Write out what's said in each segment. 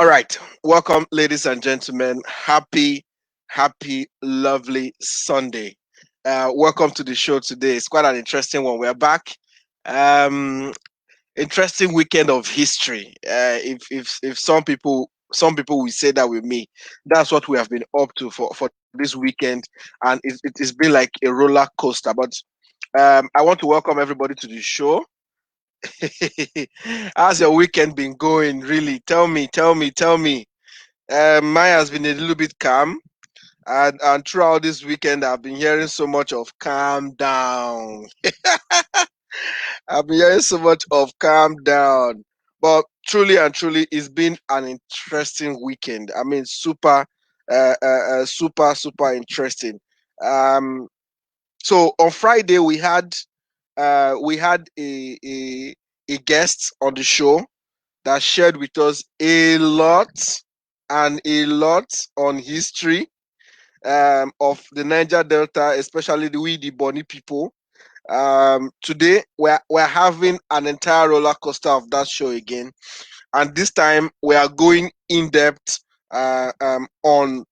All right. Welcome, ladies and gentlemen. Happy, lovely Sunday. Welcome to the show today. It's quite an interesting one. We're back. Um, Interesting weekend of history. If some people will say that with me, that's what we have been up to for this weekend, and it's been like a roller coaster. But I want to welcome everybody to the show. How's your weekend been going? Really, tell me. Mine has been a little bit calm, and throughout this weekend, I've been hearing so much of calm down. I've been hearing so much of calm down, but truly and truly, it's been an interesting weekend. I mean, super interesting. Um, so on Friday we had a guest on the show that shared with us a lot and a lot on history of the Niger Delta, especially the Bonny people. Today we're having an entire roller coaster of that show again, and this time we are going in depth on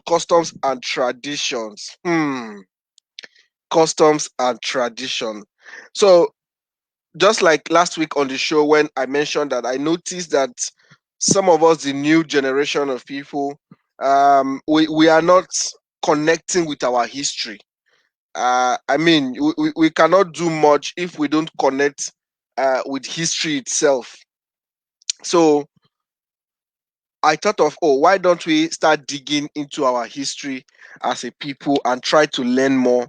customs and traditions. Customs and tradition. So just like last week on the show when I mentioned that I noticed that some of us, the new generation of people, we are not connecting with our history. I mean, we cannot do much if we don't connect with history itself. So I thought of, oh, why don't we start digging into our history as a people and try to learn more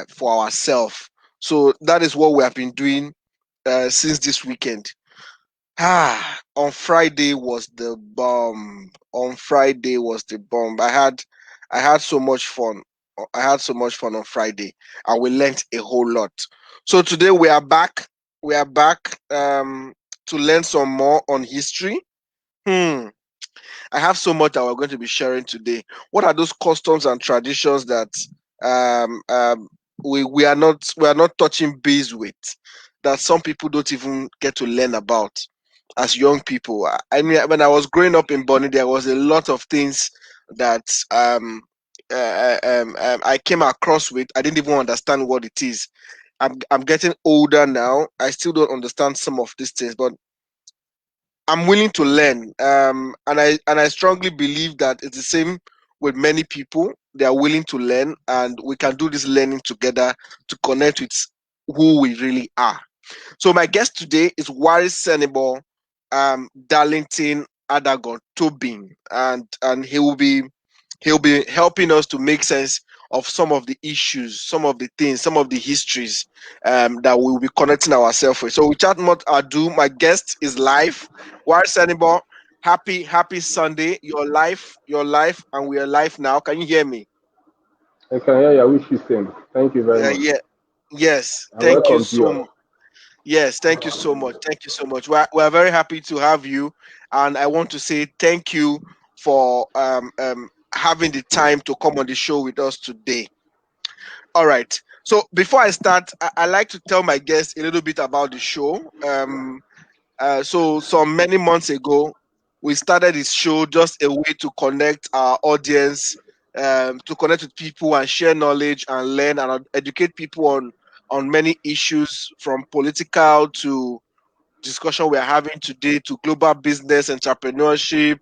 for ourselves? So that is what we have been doing since this weekend. On Friday was the bomb. On Friday was the bomb. I had so much fun. I had so much fun on Friday, and we learned a whole lot. So today we are back. We are back to learn some more on history. Hmm. I have so much that we're going to be sharing today. What are those customs and traditions that um, um, we are not touching base with, that some people don't even get to learn about as young people? I mean, when I was growing up in Bonny, there was a lot of things that I came across with. I didn't even understand what it is. I'm getting older now. I still don't understand some of these things, but I'm willing to learn. And I strongly believe that it's the same with many people. They are willing to learn, and we can do this learning together to connect with who we really are. So my guest today is Warisenibo Darlington Adango Tobin, and he'll be helping us to make sense of some of the issues, some of the things, some of the histories that we'll be connecting ourselves with. So without much ado, my guest is live. Warisenibo, happy Sunday. Your life, and we are live now. Can you hear me? I can hear you. I wish you same. Thank you very much. Yeah. Yes. And Thank you welcome to so you. much. Yes, thank you so much. Thank you so much. We're very happy to have you, and I want to say thank you for having the time to come on the show with us today. All right. So before I start, I like to tell my guests a little bit about the show. So some many months ago, we started this show just a way to connect our audience, to connect with people and share knowledge and learn and educate people on many issues, from political to discussion we're having today to global business entrepreneurship.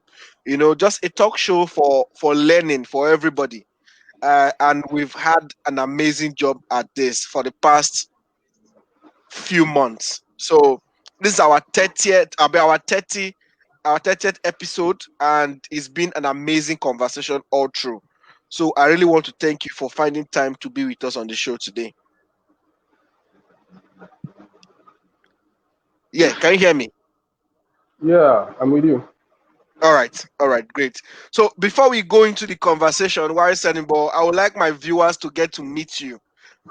Just a talk show for learning for everybody. And we've had an amazing job at this for the past few months. So this is our 30th, about our 30th episode, and it's been an amazing conversation all through. So I really want to thank you for finding time to be with us on the show today. Yeah, can you hear me? Yeah, I'm with you. All right, great. So before we go into the conversation, Wari Senibol, I would like my viewers to get to meet you.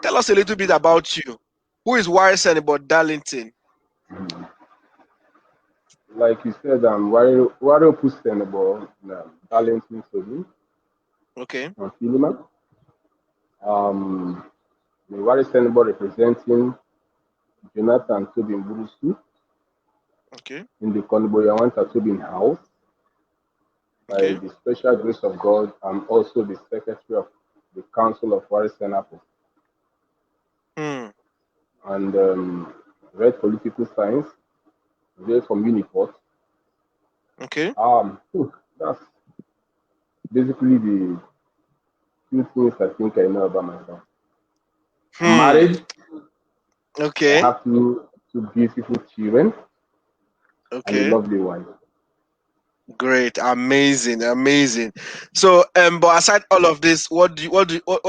Tell us a little bit about you. Who is Wari Senibol Darlington? Like you said, I'm Sustainable Darlington Sobi Okay, from Filima. Um, Wari Sustainable representing Jonathan Tobin Burusu okay, in the Konboyawanta Tobin house. By Okay. the special grace of God, I'm also the secretary of the Council of Warisenibo Hmm. and read political science, read from Uniport. Okay. That's basically the few things I think I know about myself. I'm Hmm. married. I Okay. have two beautiful children and a Okay. lovely wife. Great. Amazing. Amazing. So, but aside all of this, what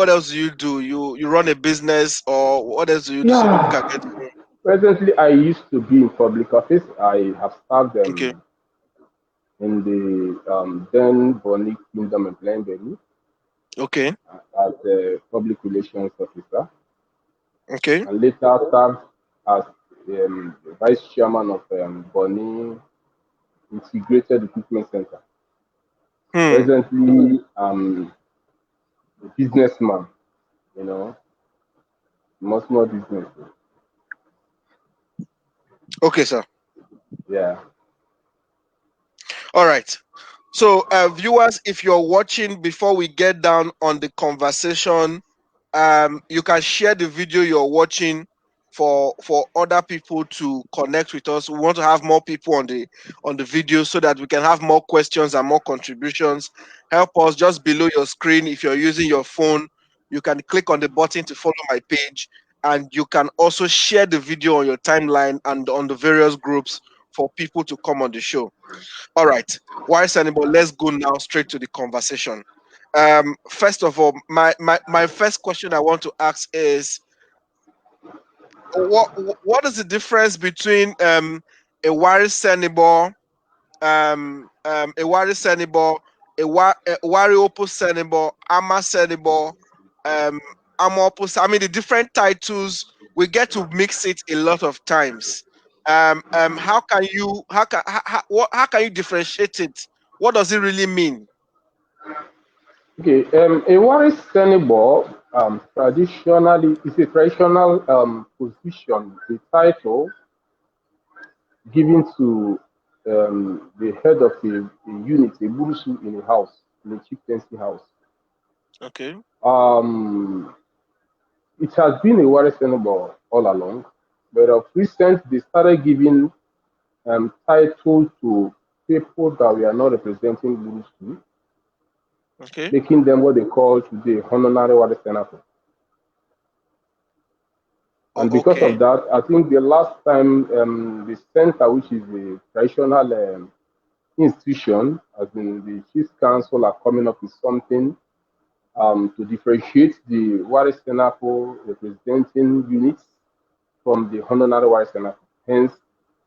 else do you do? You run a business, or what else do you do so people can Yeah. get to know? Presently, I used to be in public office. I have served Okay. in the then Bonny Kingdom in Glenberry Okay. as a public relations officer, Okay. and later served as the vice chairman of Bonny Integrated Equipment Center. Hmm. Presently, I'm a businessman, you know, small business. Okay, sir. Yeah. All right. So, viewers, if you're watching, before we get down on the conversation, you can share the video you're watching for other people to connect with us. We want to have more people on the video so that we can have more questions and more contributions. Help us just below your screen. If you're using your phone, you can click on the button to follow my page, and you can also share the video on your timeline and on the various groups for people to come on the show. All right. Warisenibo, let's go now straight to the conversation. First of all, my first question I want to ask is what is the difference between a Warisenibo, a Warisenibo, a Wariopo Senibo, Ama Senibo, um, Amopo? I mean, the different titles we get to mix it a lot of times. How can you how can you differentiate it? What does it really mean? Okay. A Waris Senibor traditionally is a traditional position, a title given to the head of a unit, a burusu in a house, in a chieftaincy house. Okay. Um, it has been a Waris Senibor all along, but of recent they started giving title to people that we are not representing burusu, Okay. making them what they call today honorary Waris Senibor. And because of Okay. that, I think the last time the center, which is the traditional institution, as in the Chiefs Council, are coming up with something to differentiate the Wari Senapo representing units from the honorary Wari Senapo. Hence,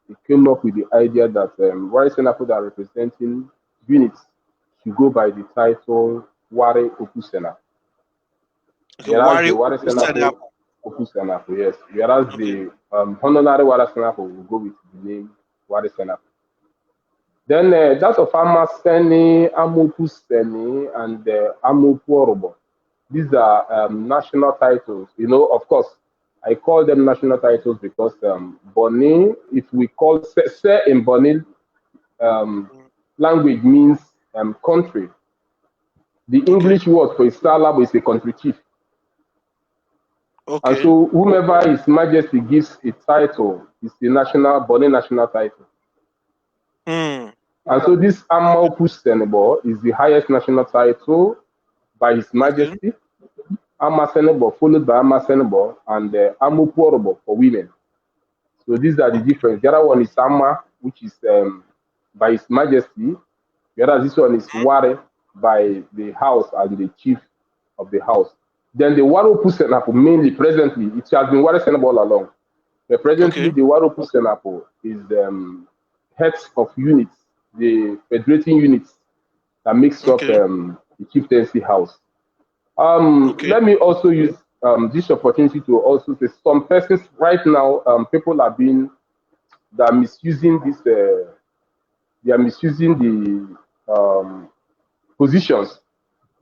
they came up with the idea that Wari Senapo that are representing units should go by the title Wari Opusena. Okay. Whereas Wari the Wari Upu Senapo. Senapo Opus Senapo, yes. Whereas Okay. the honorary Wari Senapo will go with the name Wari Senapo. Then that of Amaseni, Amopuseni, and Amopuorobo. These are national titles. You know, of course, I call them national titles because Bonny, if we call Se in Bonny um, Mm. language means country. The Okay. English word for a Salab is a country chief. And Okay. so whomever His Majesty gives a title is the national Bonny national title. Hmm. And so this Amaopus Senebo is the highest national title by His Okay. Majesty. Ama Senebo followed by Ama Senebo and Amopuorobo for women. So these are the Okay. difference. The other one is Ama, which is by His Majesty. Whereas this one is Ware by the house and the chief of the house. Then the Waropu Senapo, mainly presently, it has been Ware Senebo all along. But presently, Okay. the Waropu Senapo is heads of units, the federating units that makes up Okay. the chieftaincy house. Okay. Let me also use this opportunity to also say some persons right now, people are being that are misusing this. They are misusing the positions.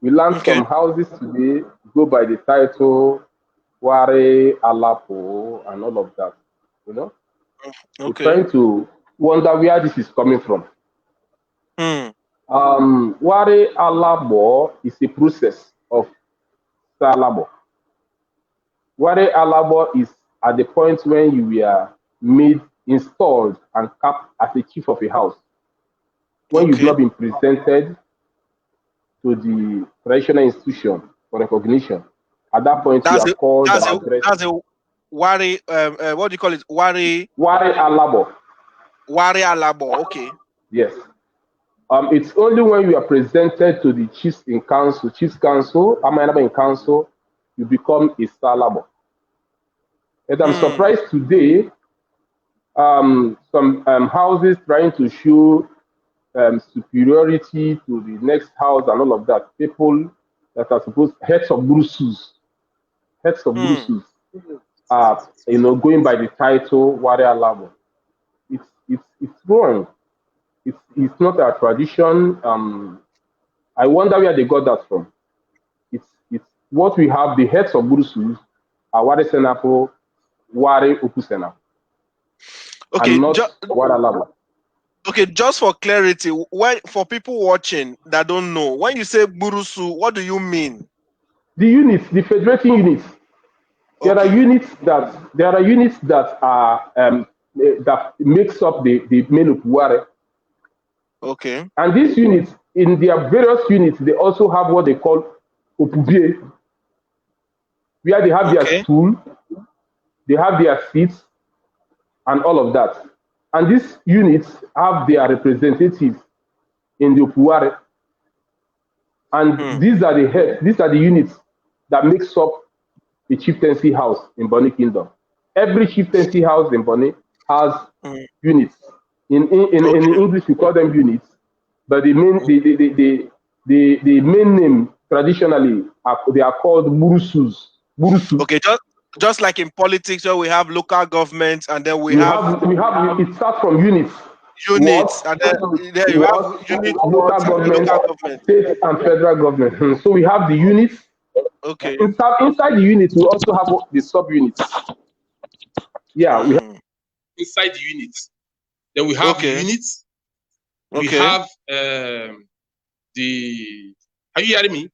We learned Okay. some houses today go by the title Ware Alapo and all of that. You know, we're Okay. trying to wonder where this is coming from. Hmm. Ware Alabo is a process of Salabo. Ware Alabo is at the point when you were made, installed, and capped as a chief of a house. When you've Okay. not been presented to the traditional institution for recognition, at that point you That's are a called that's and a addressed. that's a Wari what do you call it? Ware Alabo, Wari Alabo. Okay. yes. It's only when you are presented to the chief's council, Amanaba in council, you become a Salabo. And I'm Hmm. surprised today, some houses trying to show superiority to the next house and all of that. People that are supposed heads of Hmm. Brusus are going by the title warrior level. It's wrong. It's not our tradition. I wonder where they got that from. It's what we have. The heads of Brusus are Wari Senapo, Wari Opusena, and Okay. not Wari level. Okay. Just for clarity, when for people watching that don't know, when you say Burusu, what do you mean? The units, the federating units, Okay. there are units that are that makes up the main Opuware. Okay. And these units, in their various units, they also have what they call Opubie, where they have their Okay. stool, they have their seats, and all of that. And these units have their representatives in the Opuware. And Hmm. these are the units that makes up a chieftaincy house in Bonny Kingdom. Every chieftaincy house in Bonny has Hmm. units. In Okay. English, we call them units, but the main name traditionally they are called burusus. Burusu. Okay. Just like in politics, where we have local governments and then we We have have we have it starts from units. units, What? and then there you have What? unit Local wards and government, local government. state and federal government. So we have the units. Okay. Inside the units, we also have the subunits. Yeah, we have Hmm. inside the units. Then we have the Okay. units. We Okay. have the. Are you hearing me?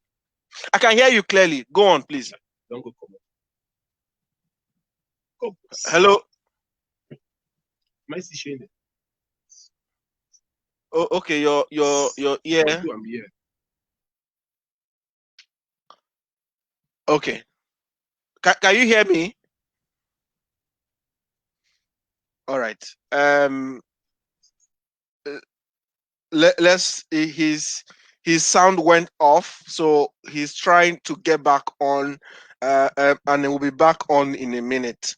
I can hear you clearly. Go on, please. Don't go come on. Come. Hello. Am I still showing it? Oh, okay. Your What ear. do I'm here? Okay. Can you hear me? All right. Let's his sound went off, so he's trying to get back on, and it will be back on in a minute.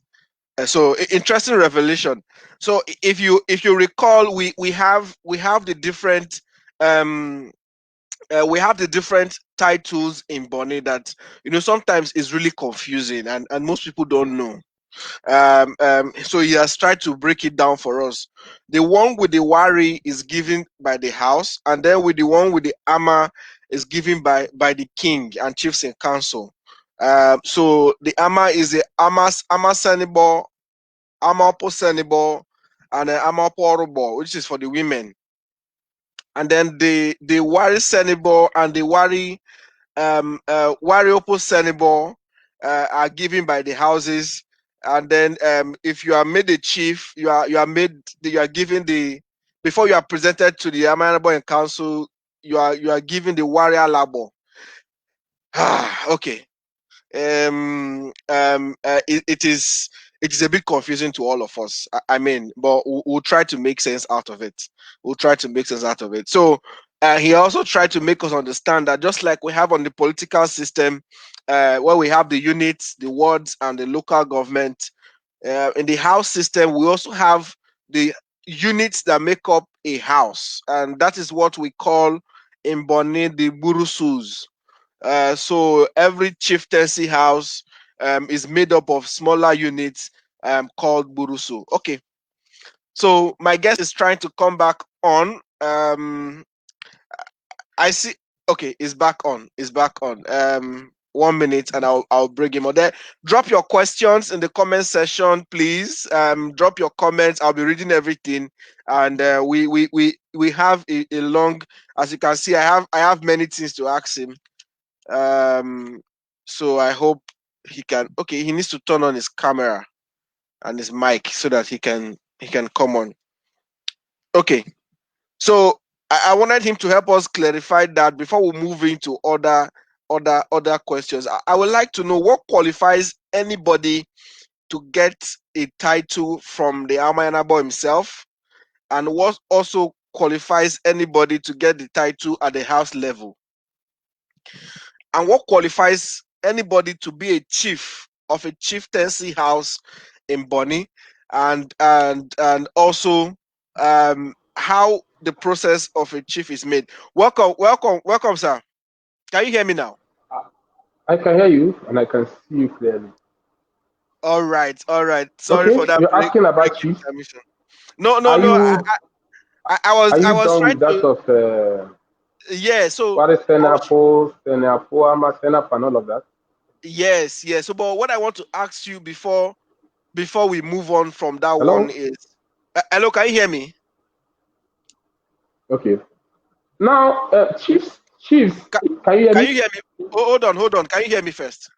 So interesting revelation. So if you recall, we have the different um we have the different titles in Bonny that sometimes is really confusing, and most people don't know. So he has tried to break it down for us. The one with the wari is given by the house, and then with the one with the ama is given by the king and chiefs in council. So the ama is the ama senibor, ama opo senibor, and ama opo orobo, which is for the women. And then the wari senibor and the Wariopo Senibor are given by the houses, and then if you are made a chief, you are given the before you are presented to the Amanabo and council, you are given the warrior labor. Okay. It is a bit confusing to all of us. I mean, but we'll try to make sense out of it. We'll try to make sense out of it. So he also tried to make us understand that just like we have on the political system, where we have the units, the wards, and the local government, in the house system, we also have the units that make up a house, and that is what we call in Bonny the burusus. So every chieftaincy house is made up of smaller units called burusu. Okay, so my guest is trying to come back on. I see. Okay, it's back on. It's back on. 1 minute, and I'll bring him on there. Drop your questions in the comment section, please. Drop your comments. I'll be reading everything, and we have a long, as you can see, I have many things to ask him. So I hope he can. Okay, he needs to turn on his camera and his mic so that he can come on. Okay, so I wanted him to help us clarify that before we move into other questions. I would like to know what qualifies anybody to get a title from the Amayanabo himself, and what also qualifies anybody to get the title at the house level, and what qualifies anybody to be a chief of a chieftaincy house in Bonny, and also how the process of a chief is made. Welcome, sir. Can you hear me now? I can hear you and I can see you clearly. All right, all right. Sorry for Okay, that you're asking about break in chiefs. permission. No, no, Are no. you are I you was done trying with that to. of Yeah. So Warisenibo, Senapo, Ama, Senap, and all of that? yes, yes. So, but what I want to ask you before we move on from that one Hello? is, hello, can you hear me? Okay. Now, chiefs, Can, can you hear can me? you hear me? Oh, hold on. Can you hear me first?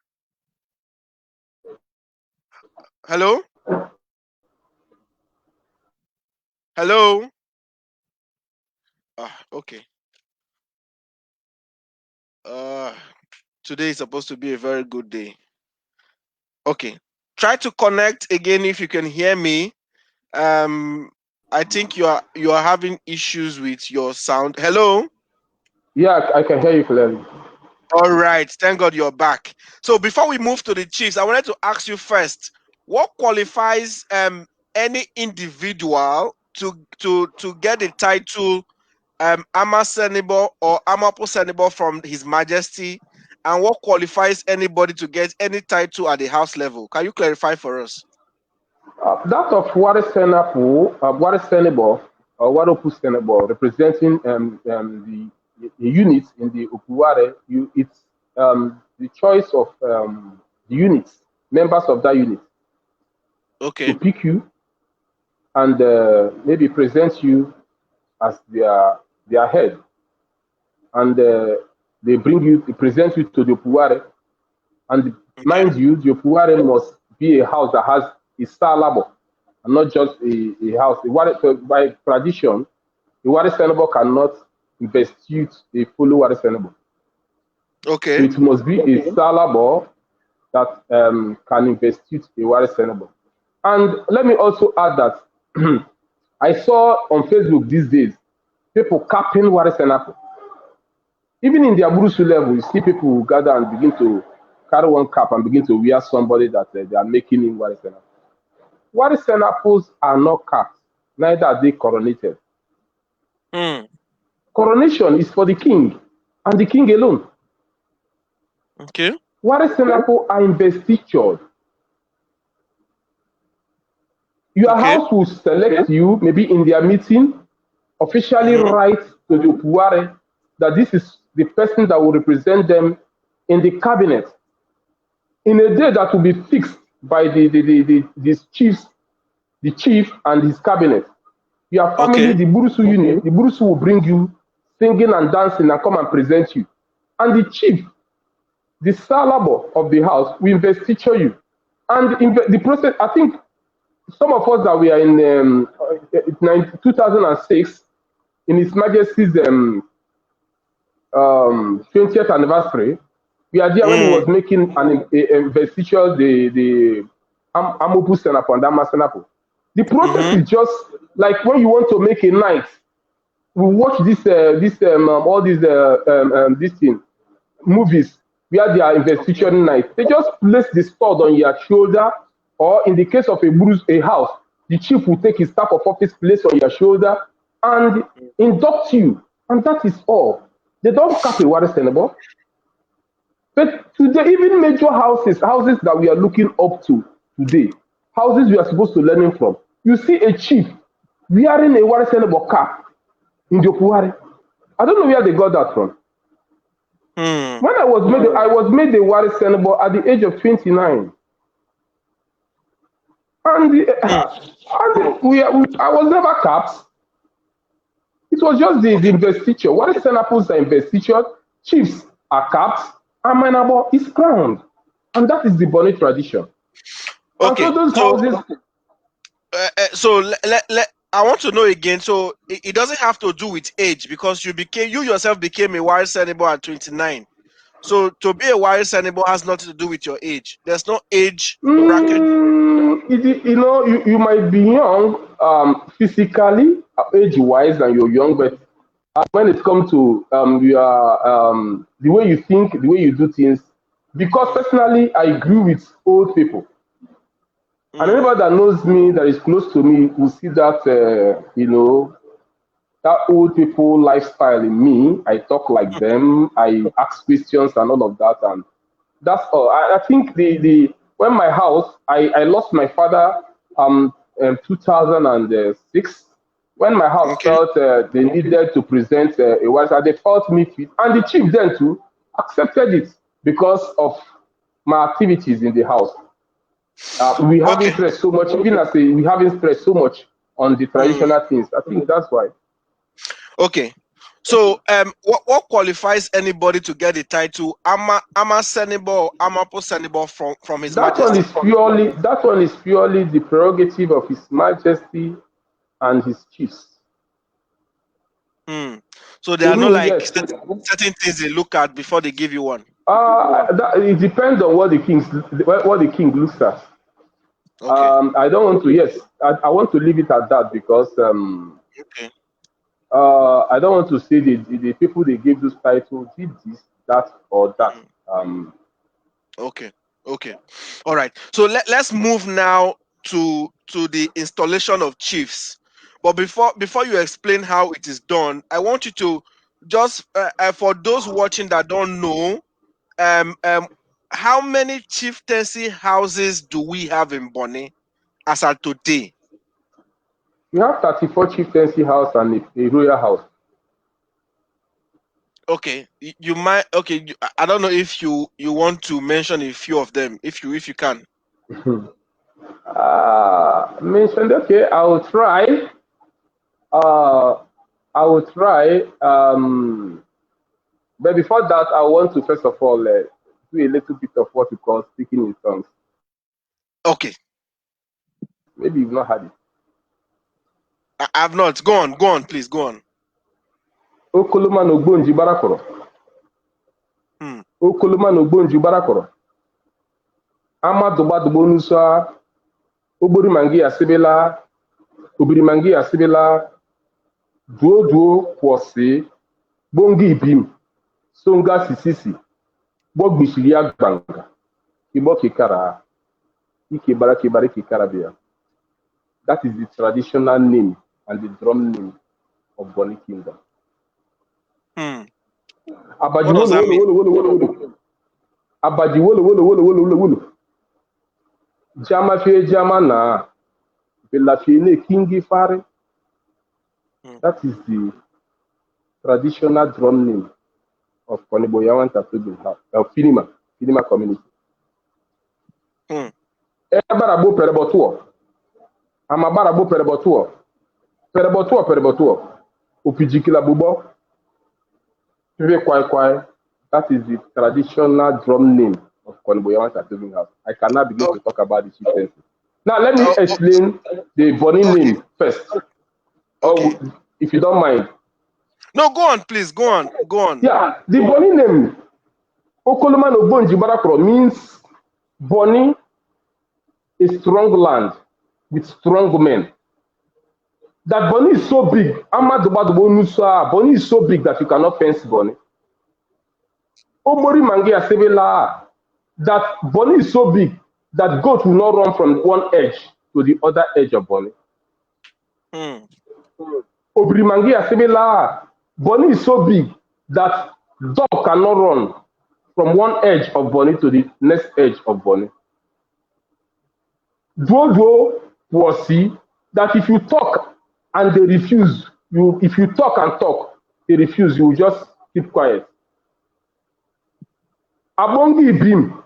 Hello, hello. Okay. Uh, Today is supposed to be a very good day. Okay. Try to connect again if you can hear me. Um, I think you are having issues with your sound. Hello. Yeah, I can hear you clearly. All right. Thank God you're back. So before we move to the Chiefs, I wanted to ask you first, what qualifies any individual to get the title Amasenebo or Amapo Senebo from His Majesty, and what qualifies anybody to get any title at the house level? Can you clarify for us? That of Warisenibo, or Waropu Senebo, representing the units in the Opuware, it's the choice of the units, members of that unit, to Okay. pick you and maybe present you as their head, and they present you to the Opuware, and Okay. mind you, the Opuware must be a house that has a star labor, and not just a house. By tradition, the Wari Senebo cannot institute a follow Wari Senebo. So Okay. it must be a star labor that can institute a Wari Senebo. And let me also add that I saw on Facebook these days people capping Wari Senebo. Even in the Aburusu level, you see people gather and begin to carry one cap and begin to wear somebody that they are making in Wari Senebo. Wari Senapos are not capped, neither are they coronated. Hmm. Coronation is for the king and the king alone. Okay. Wari Senapo are investitured. Your Okay. house will select you, maybe in their meeting, officially Mm-hmm. write to the Opuware that this is the person that will represent them in the cabinet in a day that will be fixed by these chiefs, the chief and his cabinet. Your family, Okay. the Burusu unit, the Burusu will bring you singing and dancing and come and present you. And the chief, the salabo of the house, will investiture you. And in the process, I think some of us that we are in 2006, in His Majesty's 20th anniversary, we are there when he was Mm. making an investiture, the Amopu Senapo and Dama Senapo. The process Mm-hmm. is just like when you want to make a night. We watch all these this thing movies where they are Okay. investituring night. They just place the sword on your shoulder, or in the case of a house, the chief will take his staff of office, place on your shoulder, and induct you. And that is all. They don't cap a water senable. But today, even major houses that we are looking up to today, houses we are supposed to learning from, you see a chief wearing a water senable cap in the Opuware. I don't know where they got that from. Hmm. When I was made a Wari Senable at the age of 29, and, Hmm. I was never capped. It was just the investiture. What is Senapul's investiture? Chiefs are capped, and Mainabo is crowned. And that is the Bonny tradition. And Okay. so those houses, I want to know again. So it doesn't have to do with age, because you yourself became a Warisenibo at 29. So to be a Warisenibo has nothing to do with your age. There's no age bracket. you might be young physically, age-wise, and you're young, but when it comes to the way you think, the way you do things, because personally, I grew with old people. And anybody that knows me, that is close to me, will see that, that old people lifestyle in me. I talk like them. I ask questions and all of that. And that's all. I think when my house, I lost my father in 2006. When my house Okay. felt they needed to present a wife, they felt me fit. And the chief then too accepted it because of my activities in the house. We haven't Okay. stressed so much, even as we haven't stressed so much on the traditional things. I think that's why. Okay. So what qualifies anybody to get the title Ama Senibo or Amapo Senibo from His Majesty? That one is purely the prerogative of His Majesty and his chiefs. So there To are no me, like yes. certain things they look at before they give you one. It depends on what the king looks at. Okay. I don't want to. Yes, I want to leave it at that because Okay. I don't want to say the people they gave this title did this, that, or that. Okay. Okay. All right. So let's move now to the installation of chiefs. But before you explain how it is done, I want you to just for those watching that don't know, um, um, how many chieftaincy houses do we have in Bonny as at today? We have 34 chieftaincy house and a royal house. Okay, you might. Okay, I don't know if you want to mention a few of them, if you can. Mentioned. Okay, I will try. Uh, I will try. But before that, I want to first of all do a little bit of what we call speaking in tongues. Okay, Maybe you've not had it. I've not. Go on, please, go on. Okoloma no gbonji barakoro. Okoloma no gbonji barakoro. Amadu badubo nusa. Obori mangi asibela. Obiri mangi asibela. Duo kwose. Bongi ibim. Songa sisisi. Bogbishiri agbanga. Kibo kikara. Ikebara kebara kikarabia. That is the traditional name and the drum name of Bonny Kingdom. Abaji What does that mean? wolo. Abaji wolo. Jama fie jama na. Bela fie ne kingi fare. That is the traditional drum name of Koniboyawan Tatubin House, Finima community. Barabo perebotuo. Amabarabo perebotuo. Perebotuo. Upijikila bubo. Kwai. That is the traditional drum name of Koniboyawan Tatubin House. I cannot begin to talk about the chieftaincy. Now let me explain the Bonny name first. Okay. If you don't mind. No, go on, please. Go on. Yeah, the Bonny name, Okoloman Obonji Barakro, means Bonny, a strong land with strong men. That Bonny is so big, Bonny is so big that you cannot fence Bonny. Obori Mangi Asebela, that Bonny is so big that goat will not run from one edge to the other edge of Bonny. Obori Mangi Asebela, Bonny is so big that dog cannot run from one edge of Bonny to the next edge of Bonny. Duo was see that if you talk and they refuse, if you talk and talk, they refuse, you will just keep quiet. Abongi Ibim,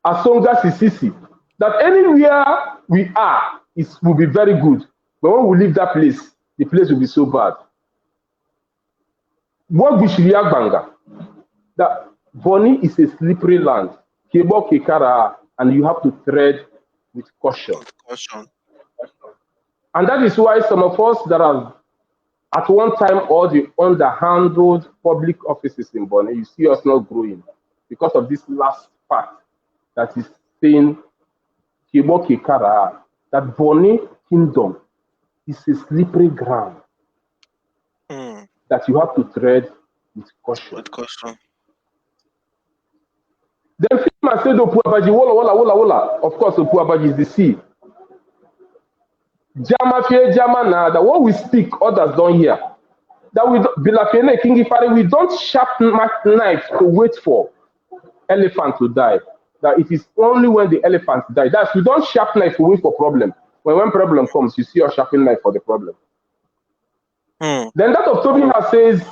Asonga Sisisi, that anywhere we are will be very good. But when we leave that place, the place will be so bad. that Bonny is a slippery land. Kebo Kekara, and you have to tread with caution. Caution. And that is why some of us that have at one time all the underhandled public offices in Bonny, you see us not growing because of this last part that is saying Kebo Kekara, that Bonny Kingdom is a slippery ground that you have to tread with caution. With caution. Then Fima said, Opuabaji, wala, wala, wala, wala. Of course, Opuabaji is the sea. Jama fie jama na, that what we speak, others don't hear. That we Bilafene Kingi Fari, we don't sharpen knife to wait for elephant to die. That it is only when the elephant die. That's we don't sharpen knife to wait for problem. When problem comes, you see us sharpen knife for the problem. Then that of Tobin says,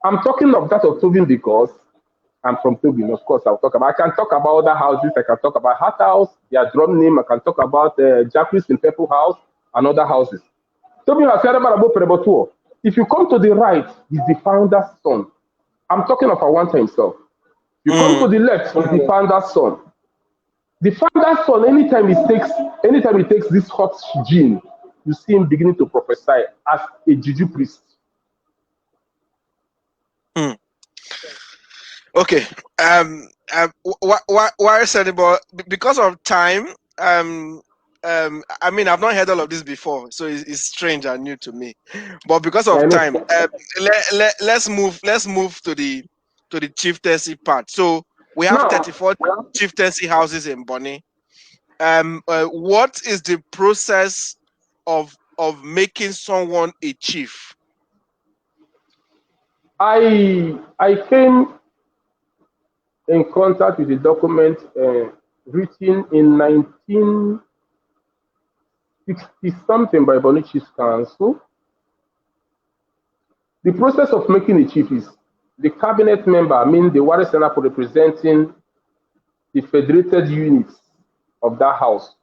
I'm talking of that of Tobin because I'm from Tobin, of course. I can talk about other houses. I can talk about Hat House, their drum name. I can talk about Jacques in Purple House and other houses. Tobin has said about Perebotuo. If you come to the right, he's the founder's son. I'm talking of Awanta himself. You come to the left, he's the founder's son. The founder's son, anytime he takes this hot gene, you see him beginning to prophesy as a juju priest. Okay. Warisenibo, because of time, I mean, I've not heard all of this before, so it's strange and new to me. But because of time, let's move to the chieftaincy part. So we have 34 chieftaincy houses in Bonny. What is the process of making someone a chief? I came in contact with a document written in 1960 something by Bonny Chiefs Council. The process of making a chief is the cabinet member, I mean the Warisenibo representing the federated units of that house.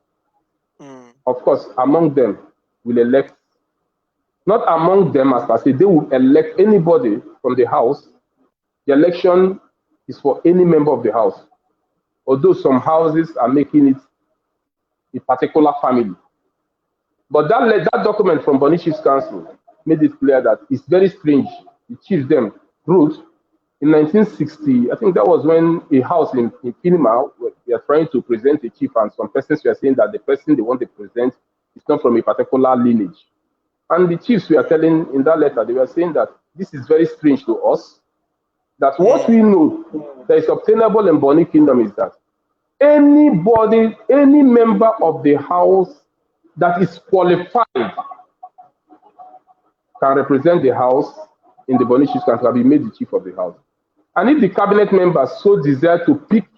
Of course, among them will elect, not among them as I say, they will elect anybody from the house. The election is for any member of the house, although some houses are making it a particular family. But that document from Bonny Chiefs Council made it clear that it's very strange. The chiefs them wrote in 1960, I think that was when a house in Pinima, they are trying to present a chief, and some persons were saying that the person they want to present is not from a particular lineage. And the chiefs were telling in that letter, they were saying that this is very strange to us, that what we know that is obtainable in Bonny Kingdom is that anybody, any member of the house that is qualified can represent the house in the Bonny Chiefs Council, be made the chief of the house. And if the cabinet members so desire to pick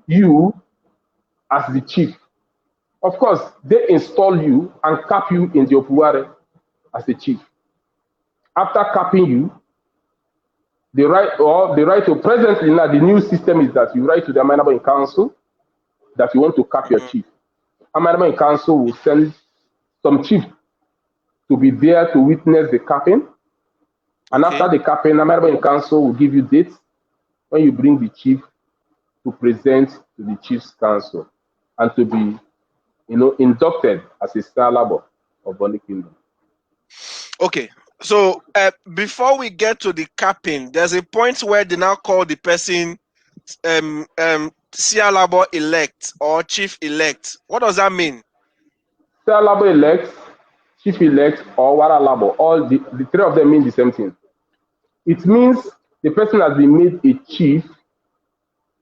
you as the chief, of course, they install you and cap you in the Opuare as the chief. After capping you, the right to presently now the new system is that you write to the Amanabo Council that you want to cap your chief. Amanabo Council will send some chief to be there to witness the capping. And after the capping, Amanabo Council will give you dates when you bring the chief to present to the Chiefs Council and to be, inducted as a star labor of Bonny Kingdom. Okay, so before we get to the capping, there's a point where they now call the person Sia Labor elect or chief elect. What does that mean? Sia Labor elect, chief elect, or Wara Labor, all the three of them mean the same thing. It means the person has been made a chief,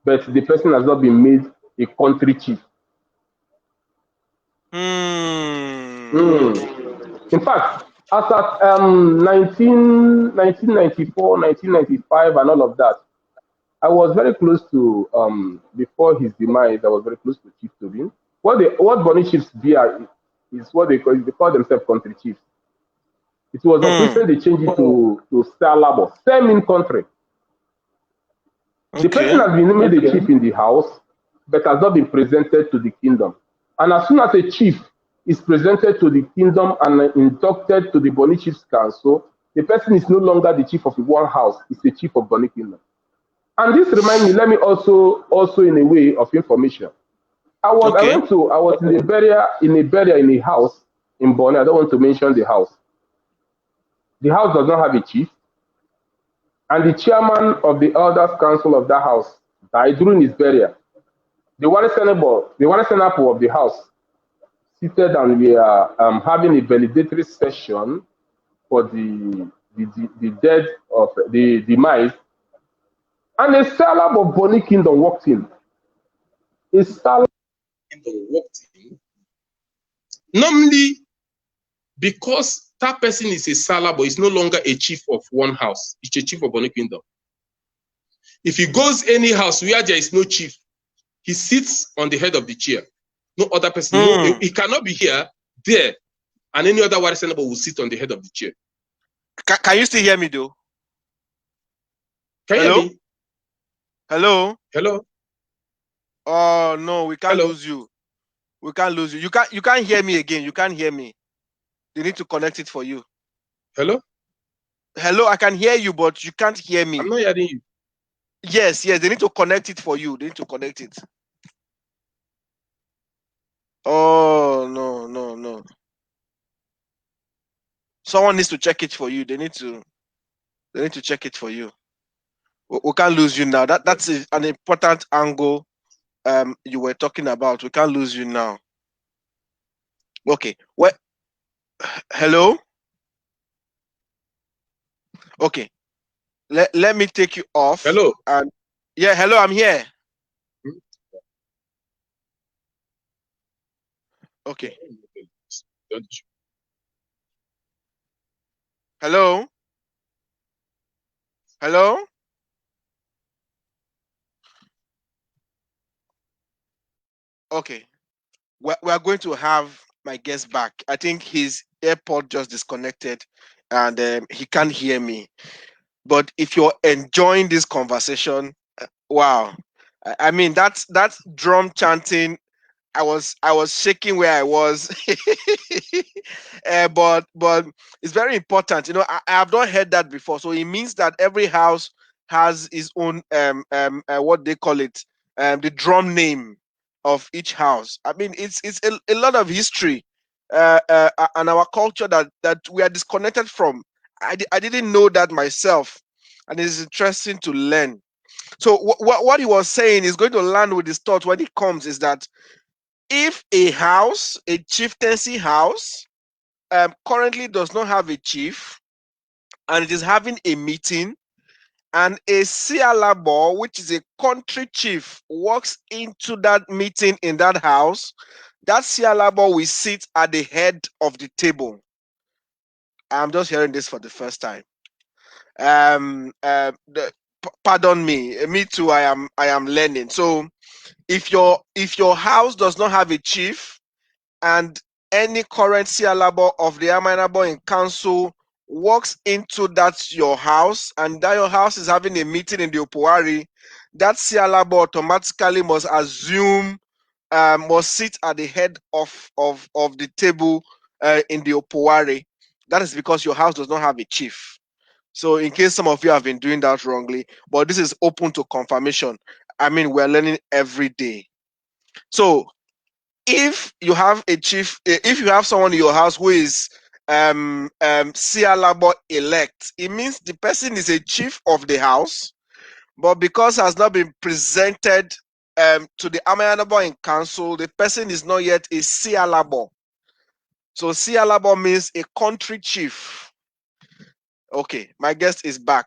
but the person has not been made a country chief. In fact, as at 1994, 1995, and all of that, I was very close to, before his demise, I was very close to Chief Tobin. What Bonny Chiefs are is what they call themselves country chiefs. It was recent they changed it to Star Labor, same in country. The person has been made a chief in the house, but has not been presented to the kingdom. And as soon as a chief is presented to the kingdom and inducted to the Bonny Chiefs Council, the person is no longer the chief of one house, it's the chief of Bonny Kingdom. And this reminds me, let me also in a way of information. I was in a house in Bonny. I don't want to mention the house. The house does not have a chief, and the chairman of the elders council of that house died during his burial. The Warisenibo of the house seated, and we are having a validatory session for the death of the demise. And a salab of Bonny Kingdom walked in. A salab Kingdom walked in. Normally, because that person is a salabo, is no longer a chief of one house. It's a chief of Bonny Kingdom. If he goes any house where there is no chief, he sits on the head of the chair. No other person, no, he cannot be here, there, and any other Warisenibo will sit on the head of the chair. Can you still hear me though? Can you hear me? Hello? Hello? Oh no, we can't lose you. We can't lose you. You can't hear me again. You can't hear me. They need to connect it for you. Hello? Hello, I can hear you, but you can't hear me. I'm not hearing you. Yes, they need to connect it for you. They need to connect it. Oh no. Someone needs to check it for you. They need to check it for you. We can't lose you now. That's an important angle you were talking about. We can't lose you now. Okay. What? Hello? Okay. Let me take you off. Hello? And yeah, hello, I'm here. Okay. Hello? Hello? Okay. We are going to have my guest back. I think his AirPod just disconnected and he can't hear me. But if you're enjoying this conversation, wow. I mean, that's drum chanting. I was shaking where I was. But it's very important. You know, I have not heard that before. So it means that every house has its own what they call it, the drum name of each house. I mean, it's a lot of history and our culture that we are disconnected from. I didn't know that myself, and it's interesting to learn. So what he was saying is going to land with his thought when he comes is that if a house, a chieftaincy house, currently does not have a chief and it is having a meeting, and a Sialabo, which is a country chief, walks into that meeting in that house, that Sialabo will sit at the head of the table. I'm just hearing this for the first time. Pardon me too. I am learning. So if your house does not have a chief and any current Sialabo of the Amainabo in council walks into that your house and that your house is having a meeting in the Opoari, that Sialabo automatically must assume must sit at the head of the table in the Opoari. That is because your house does not have a chief. So in case some of you have been doing that wrongly, but this is open to confirmation. I mean, we're learning every day. So if you have a chief, if you have someone in your house who is Sialabo elect, it means the person is a chief of the house, but because has not been presented to the Amayanabo in council, the person is not yet a Sialabo. So Sialabo means a country chief. Okay, my guest is back.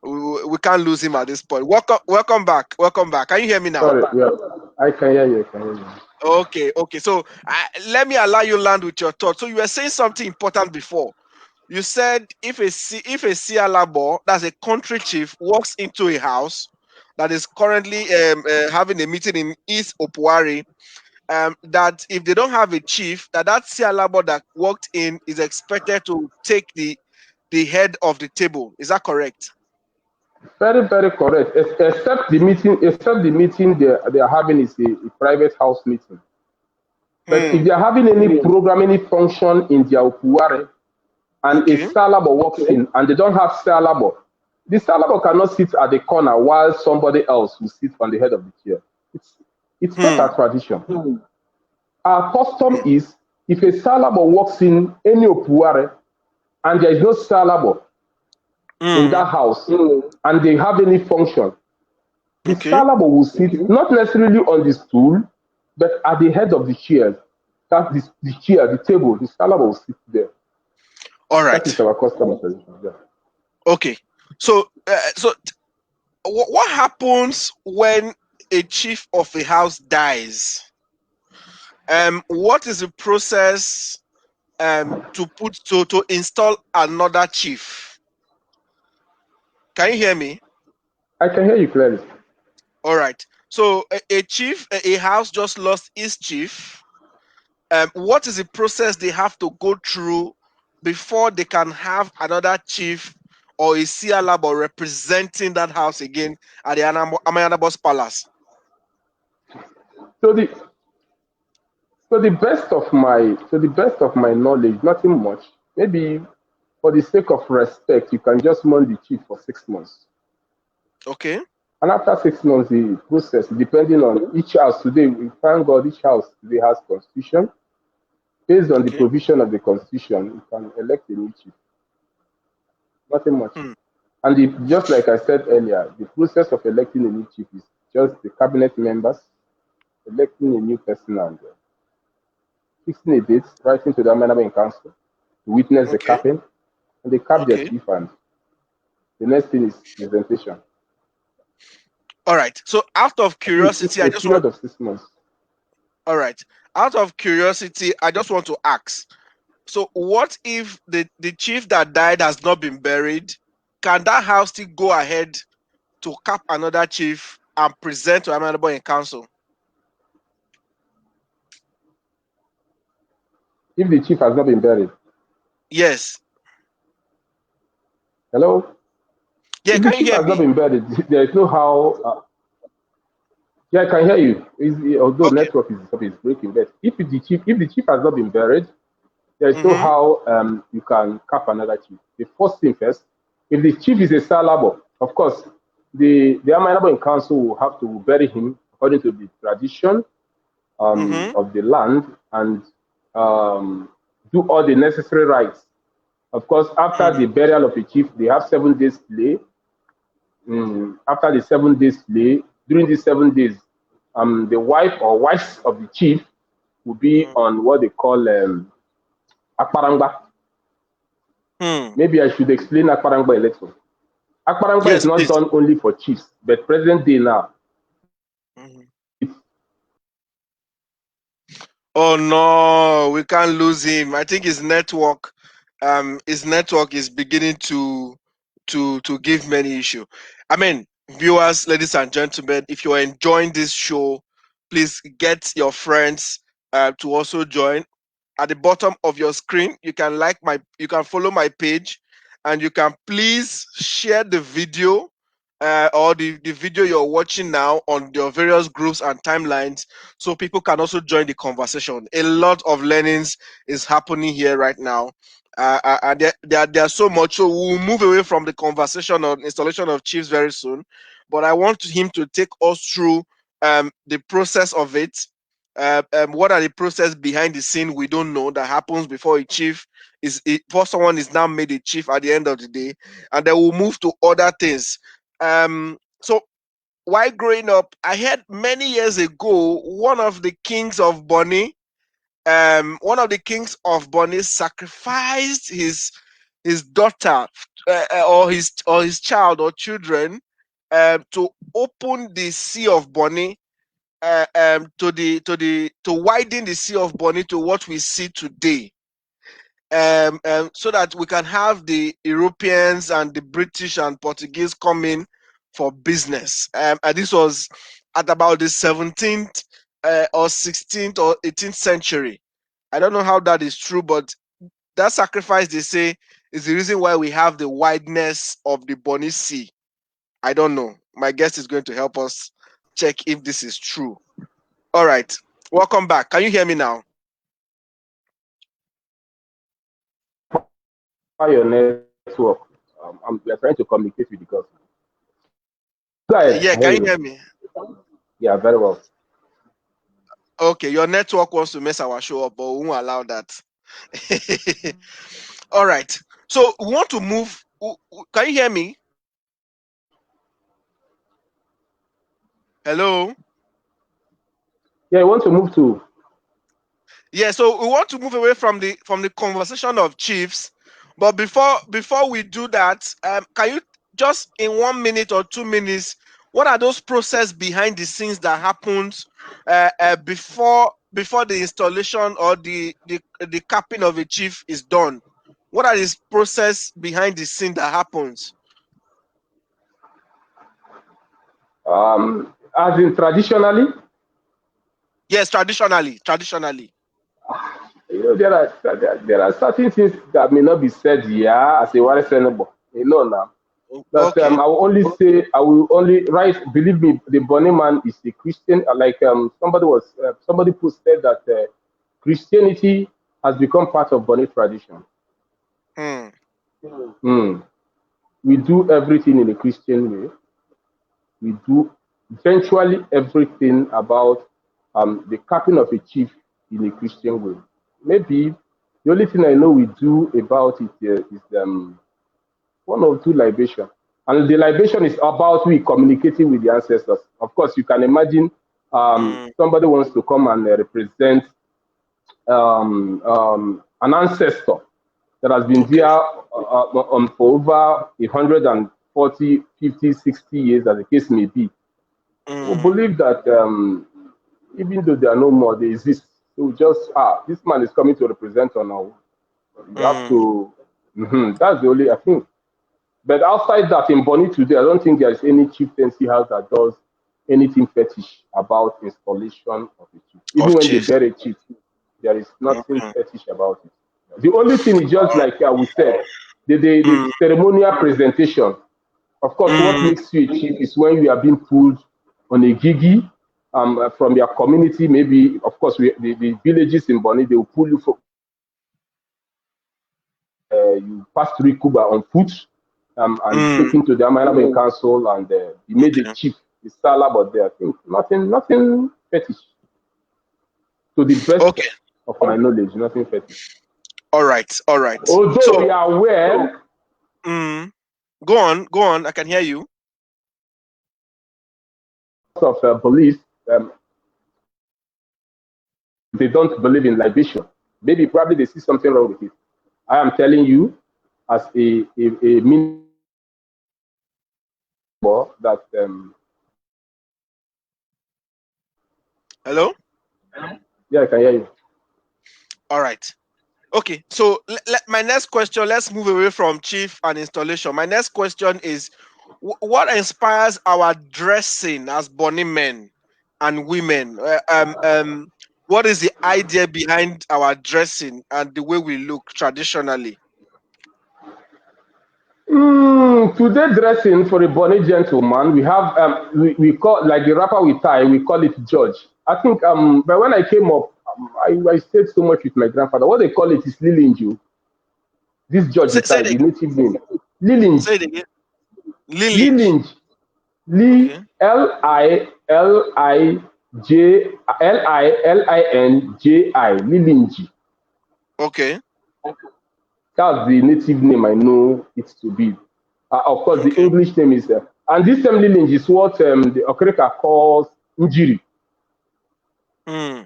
We can't lose him at this point. Welcome back. Can you hear me now? Sorry, yeah, I can hear you. Okay. So let me allow you land with your thoughts. So you were saying something important before. You said if a Sialabo, that's a country chief, walks into a house that is currently having a meeting in East Opoari, that if they don't have a chief, that Sialabo that walked in is expected to take the head of the table. Is that correct? Very, very correct. Except the meeting they are having is a private house meeting. But if they are having any program, any function in their Opuare, and a Okay. salabo walks in and they don't have salabo, the salabo cannot sit at the corner while somebody else will sit on the head of the chair. It's, it's not Hmm. our tradition. Our custom is if a salabo walks in any opuare and there is no salabo in Hmm. that house and they have any function, the Okay. salabo will sit not necessarily on the stool, but at the head of the chair. That is the chair, the table, the salabo will sit there. All That is right. our custom tradition. Yeah. Okay. So, what happens when a chief of a house dies? What is the process to install another chief? Can you hear me? I can hear you clearly. All right. So a house just lost its chief. What is the process they have to go through before they can have another chief or a Sialabo representing that house again at the Amayanabos Palace? So the to the best of my knowledge, nothing much. Maybe for the sake of respect, you can just mourn the chief for 6 months. Okay. And after 6 months, the process, depending on each house today, we thank God each house today has constitution. Based on the Okay. provision of the constitution, you can elect a new chief. Nothing much. Hmm. And just like I said earlier, the process of electing a new chief is just the cabinet members electing a new person and fixing a date, writing to the Amenable Council to witness the Okay. capping, and they cap their Okay. chief, and the next thing is presentation. All right. So out of I think curiosity, it's I a just want period of 6 months. all right. Out of curiosity, I just want to ask. So what if the chief that died has not been buried? Can that house still go ahead to cap another chief and present to Amenable in council? If the chief has not been buried, Yes. hello? Yeah, If the can you chief hear has not me? been buried, there is no how. Yeah, I can hear you. Although Okay. network is breaking, but if the chief has not been buried, there is no Mm-hmm. how you can cap another chief. The first thing first, if the chief is a salabo, of course, the Amanabo in council will have to bury him according to the tradition Mm-hmm. of the land and um, do all the necessary rites. Of course, after the burial of a chief, they have 7 days play. After the 7 days play, during these 7 days, the wife or wives of the chief will be on what they call Akparangba. Mm-hmm. Maybe I should explain Akparangba a little. Akparangba is Yes, not please. done only for chiefs, but present day now, Mhm. it's Oh no, we can't lose him. I think his network is beginning to give many issue. I mean, viewers, ladies and gentlemen, if you are enjoying this show, please get your friends to also join. At the bottom of your screen, you can follow my page, and you can please share the video or the video you're watching now on your various groups and timelines so people can also join the conversation. A lot of learnings is happening here right now. And there are so much. So we'll move away from the conversation on installation of chiefs very soon. But I want him to take us through the process of it. What are the process behind the scene we don't know that happens before a chief before someone is now made a chief at the end of the day, and then we'll move to other things. So while growing up, I heard many years ago one of the kings of Bonny sacrificed his daughter or his child or children to open the Sea of Bonny to widen the Sea of Bonny to what we see today. So that we can have the Europeans and the British and Portuguese come in for business. And this was at about the 17th or 16th or 18th century. I don't know how that is true, but that sacrifice, they say, is the reason why we have the wideness of the Bonny Sea. I don't know. My guest is going to help us check if this is true. All right. Welcome back. Can you hear me now? your network. We are trying to communicate with the girls. Go ahead. Yeah, I hear can you you. hear me? Yeah, very well. Okay, your network wants to mess our show up, but we won't allow that. All right. So we want to move. Can you hear me? Hello. Yeah, I want to move to. Yeah. So we want to move away from the conversation of chiefs, but before we do that, can you just in 1 minute or 2 minutes, what are those process behind the scenes that happens before the installation or the capping of a chief is done? What are these process behind the scene that happens? As in traditionally, Yes, traditionally. there are certain things that may not be said here as a Warisenibo. Now. But Okay. I will only write. Believe me, the Bonny man is a Christian. Like somebody posted that Christianity has become part of Bonny tradition. Hmm. Hmm. We do everything in a Christian way. We do eventually everything about the capping of a chief in a Christian way. Maybe the only thing I know we do about it is one or two libation. And the libation is about we communicating with the ancestors. Of course, you can imagine Hmm. somebody wants to come and represent an ancestor that has been Okay. there for over 140, 50, 60 years, as the case may be. We Hmm. believe that even though they are no more, they exist. So just, this man is coming to represent on our. You have Hmm. to, that's the only, I think. But outside that, in Bonny today, I don't think there is any chieftaincy house that does anything fetish about installation of a chief. Even Of when they chief. bury a chief, there is nothing Okay. fetish about it. The only thing is just like we said, the Hmm. ceremonial presentation. Of course, what Hmm. makes you a chief is when you are being pulled on a gigi from your community. Maybe, of course, the villages in Bonny, they will pull you from you pass through Cuba on foot and Hmm. taken to the Amanabin Council and you made the Okay. chief, the Salah, but there, I think nothing fetish. To the best Okay. of my knowledge, nothing fetish. All right. All right. Although So, we are aware mm, go on. Go on. I can hear you. of belief, they don't believe in libation. Maybe probably they see something wrong with it. I am telling you, as a minister, that Hello. yeah, I can hear you. All right. Okay. So, my next question. Let's move away from chief and installation. My next question is, what inspires our dressing as Bonny men and women? What is the idea behind our dressing and the way we look traditionally? Today dressing for a Bonny gentleman, we have we call like the rapper we tie, we call it George. I think but when I came up, I stayed so much with my grandfather. What they call it is Lilinju. This George Say, we say tie, it the again. native name. Lilinj. Say it again. Lineage. Lilinj. Li Okay. Linji. Lilinji. Okay. That's the native name I know it to be. Of course, the Okay. English name is, and this same Lilinj is what the Okreka calls Njiri. Hmm.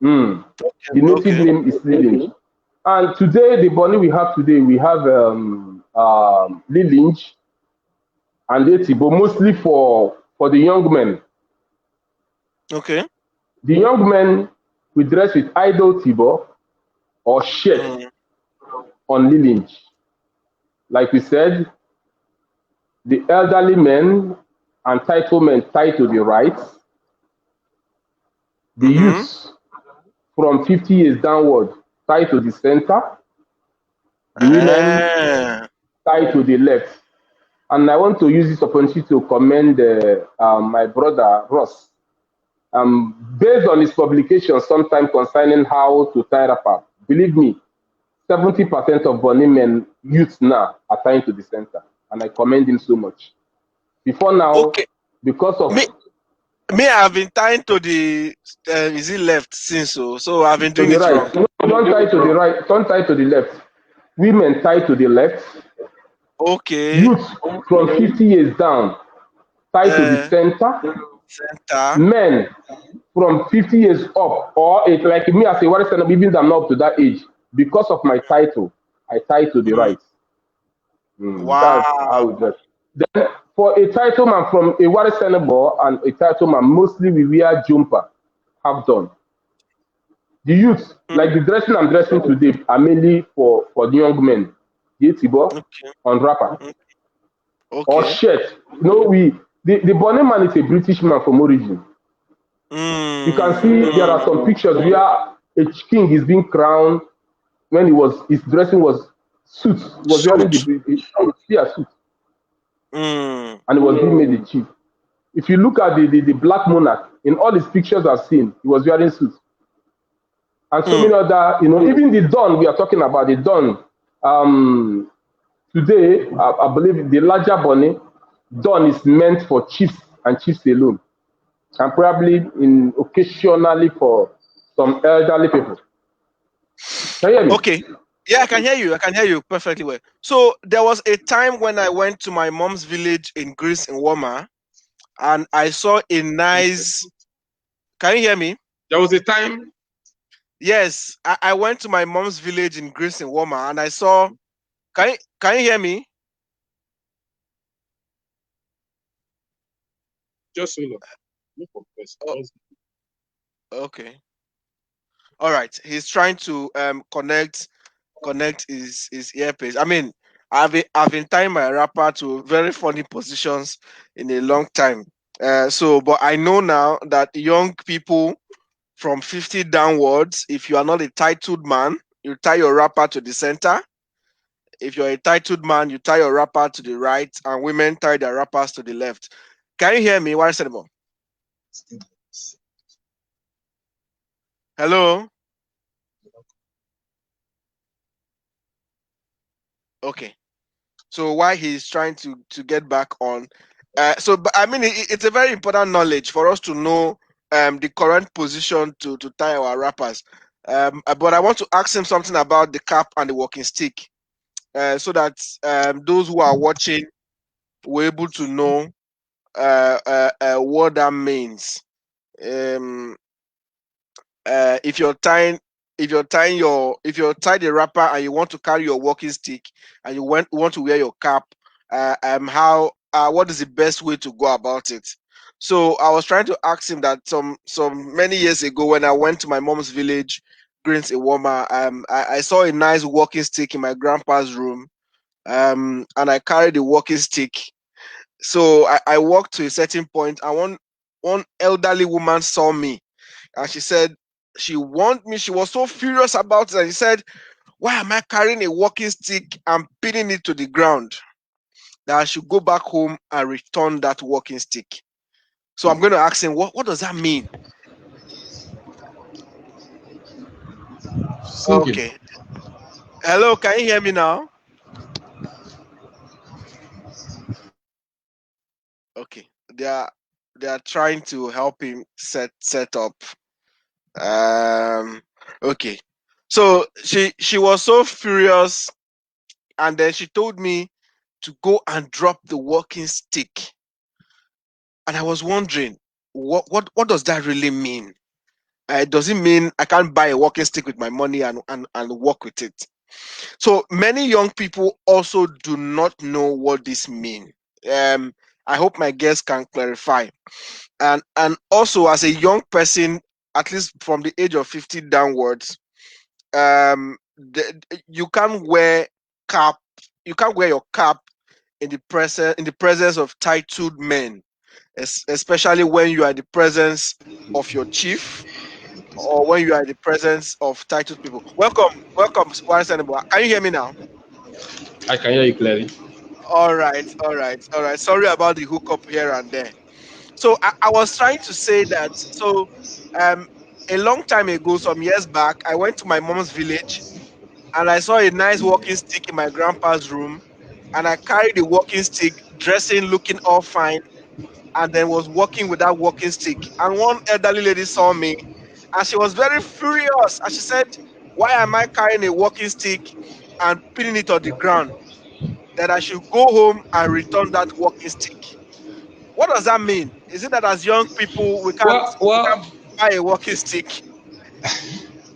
Mm. Okay. The native Okay. name is Lilinj. And today, the Bonny we have today, we have Lilinj and Etibo, mostly for the young men. Okay. The young men we dress with idol Tibo or shirt Hmm. on Lilinj. Like we said, the elderly men and entitlement tied to the rights, the Mm-hmm. youths from 50 years downward tied to the center, the women Ah. tied to the left. And I want to use this opportunity to commend my brother Ross. Based on his publication sometime concerning how to tie wrapper, believe me, 70% of Bonny men, youth now, are tying to the center. And I commend him so much. Before now, Okay. because of Me, I've been tying to the is it left since so I've been to doing the it wrong. right, no, don't tie to the right, don't tie to the left. Women tie to the left. Okay. Youth from 50 years down tie to the Uh, center. Center. Men from 50 years up, or it, like me as a Warisenibo, even though I'm not up to that age, because of my title, I tie to the Mm, right. That's how wow. it works. Then for a title man from a Warisenibo and a title man, mostly we wear jumper, have done. The youth, Mm, like the dressing I'm dressing today, are mainly for the young men. Yetibo okay. on rapper Mm, or okay. shirt. The Bonny man is a British man from origin. You can see there are some Mm, pictures where a king is being crowned when his dressing was suit. He was wearing suit. the suit Mm, and he was being made a chief. If you look at the black monarch in all his pictures I've seen, he was wearing suit. And so mm, many other, even the Don we are talking about, the Don. Um, Today, I believe the larger Bonny, Don is meant for chiefs and chiefs alone, and probably in occasionally for some elderly people. Can you hear me? okay. Yeah, I can hear you. I can hear you perfectly well. So there was a time when I went to my mom's village in Greece in Woma, and I saw a nice. Can you hear me? There was a time, Yes, I went to my mom's village in Greece in Woma, and I saw. Can you hear me? just hold on. Look for first. Oh, okay. All right. He's trying to connect his earpiece. I mean, I've been tying my wrapper to very funny positions in a long time. But I know now that young people from 50 downwards, if you are not a titled man, you tie your wrapper to the center. If you're a titled man, you tie your wrapper to the right, and women tie their wrappers to the left. Can you hear me? What I said about? Hello. Okay. So while he's trying to get back on, but I mean it's a very important knowledge for us to know the current position to tie our wrappers. But I want to ask him something about the cap and the walking stick, so that those who are watching were able to know what that means. Um, if you're tying if you're tied a wrapper and you want to carry your walking stick and you want to wear your cap, how what is the best way to go about it? So I was trying to ask him that some many years ago when I went to my mom's village, Greens Iwoma, I saw a nice walking stick in my grandpa's room, and I carried the walking stick. So I walked to a certain point, and one elderly woman saw me, and she said she warned me. She was so furious about it, and she said, "Why am I carrying a walking stick and pinning it to the ground? That I should go back home and return that walking stick." So I'm going to ask him, what does that mean? singing. Okay. Hello, can you hear me now? Okay. They are trying to help him set up. Um. Okay. So she was so furious, and then she told me to go and drop the walking stick. And I was wondering, what does that really mean? Does it mean I can't buy a walking stick with my money and walk with it? So many young people also do not know what this means. Um, I hope my guests can clarify. And also as a young person, at least from the age of 50 downwards, you can't wear cap. You can't wear your cap in the presence of titled men, especially when you are in the presence of your chief or when you are in the presence of titled people. Welcome, Warisenibo. Can you hear me now? I can hear you clearly. All right. Sorry about the hookup here and there. So I was trying to say that. So um, a long time ago, some years back, I went to my mom's village, and I saw a nice walking stick in my grandpa's room, and I carried the walking stick, dressing, looking all fine, and then was walking with that walking stick. And one elderly lady saw me, and she was very furious. And she said, "Why am I carrying a walking stick and pinning it on the ground? That I should go home and return that walking stick." What does that mean? Is it that as young people we can't Well, buy a walking stick?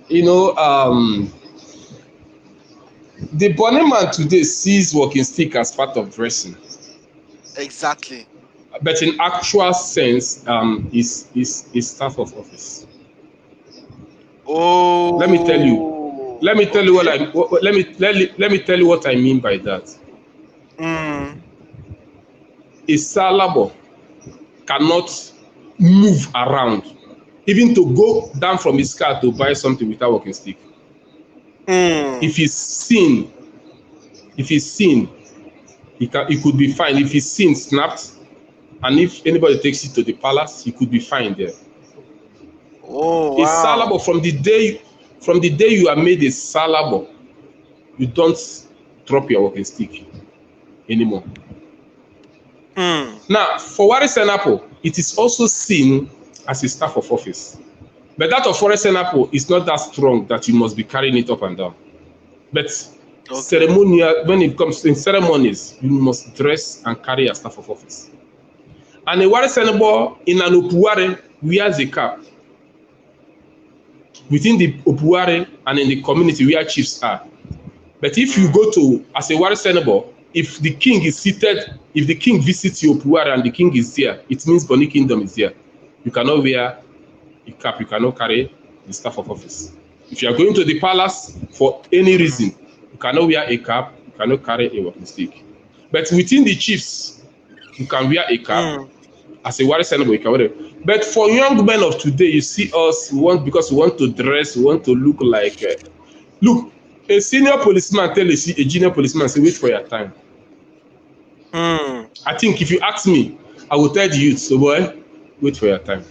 you know, the Bonny man today sees walking stick as part of dressing, Exactly. but in actual sense, is staff of office. Oh. Let me tell you. Let me tell you what Okay. I let me tell you what I mean by that. Mm. A salabo cannot move around, even to go down from his car to buy something without walking stick. Mm. If he's seen, he could be fined. If he's seen snapped, and if anybody takes it to the palace, he could be fined there. Oh A wow. salabo from the day you are made a salabo, you don't drop your walking stick anymore. Hmm. Now, for Warisenibo, it is also seen as a staff of office. But that of Warisenibo is not that strong that you must be carrying it up and down. But Okay. ceremonial, when it comes in ceremonies, you must dress and carry a staff of office. And a Warisenibo in an Opuware wears a cap. Within the Opuware and in the community where chiefs are. But if you go to, as a Warisenibo, if the king is seated, if the king visits your Opuware and the king is there, it means Bonny Kingdom is there. You cannot wear a cap, you cannot carry the staff of office. If you are going to the palace for any reason, you cannot wear a cap, you cannot carry a walking stick. But within the chiefs, you can wear a cap. As a Warisenibo, you can wear it. But for young men of today, you see us, because we want to dress, we want to look like, look, a senior policeman tell a junior policeman, say, wait for your time. I think if you ask me, I will tell the youth, so boy, wait for your time.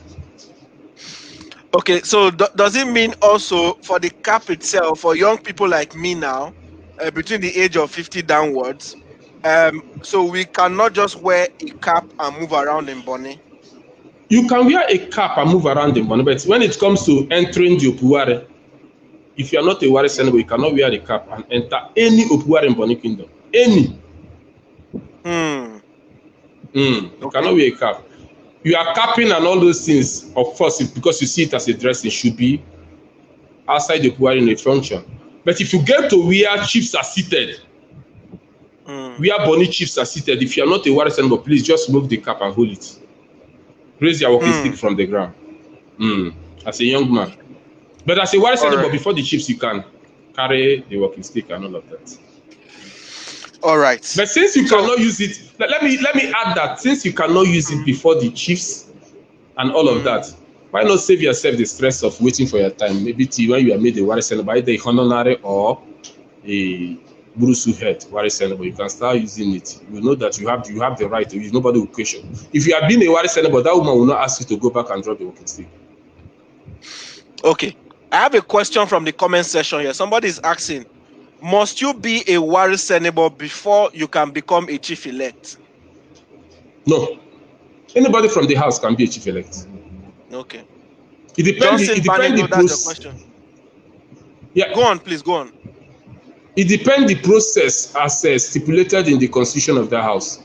Okay, so does it mean also for the cap itself, for young people like me now, between the age of 50 downwards, so we cannot just wear a cap and move around in Bonny? You can wear a cap and move around in Bonny, but when it comes to entering the Opuware, if you are not a Warisenibo, you cannot wear the cap and enter any Opuware in Bonny Kingdom. Any. You cannot wear a cap. You are capping and all those things, of course, because you see it as a dress, it should be outside the Opuware in a function. But if you get to where chiefs are seated, where Bonny chiefs are seated, if you are not a Warisenibo, please just remove the cap and hold it. Raise your walking stick from the ground. As a young man. But as a Warisenibo, Right. before the chiefs, you can carry the walking stick and all of that. All right. But since you cannot use it, let me add that since you cannot use it before the chiefs and all of that, why not save yourself the stress of waiting for your time? Maybe till when you are made a Warisenibo, either a honorary or a Burusu head Warisenibo, you can start using it. You know that you have the right to use. Nobody will question. If you have been a Warisenibo, that woman will not ask you to go back and drop the walking stick. Okay. I have a question from the comment section here. Somebody is asking, must you be a Warisenibo before you can become a chief elect? No. Anybody from the house can be a chief elect. Okay. It depends Johnson the Banido, that's your process. question. Yeah. Go on, please, go on. It depends the process as stipulated in the constitution of that house.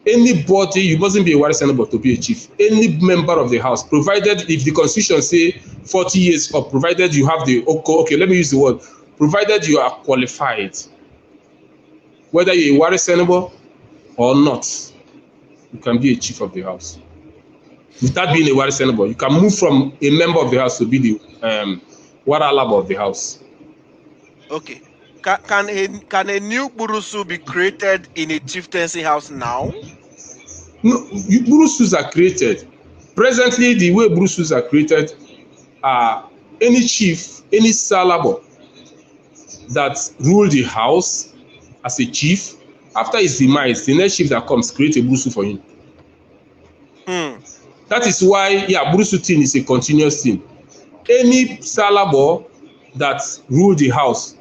Anybody, you mustn't be a Warisenibo to be a chief. Any member of the house, provided if the constitution say 40 years up, provided you have the, okay, let me use the word, provided you are qualified, whether you're a Warisenibo or not, you can be a chief of the house. Without being a Warisenibo, you can move from a member of the house to be the Waralabo of the house. Okay. Can a new Burusu be created in a chieftaincy house now? No, Burusus are created. Presently, the way Burusus are created are any chief, any salabo that rule the house as a chief, after his demise, the next chief that comes create a Burusu for him. That is why, Burusu thing is a continuous thing. Any salabo that rule the house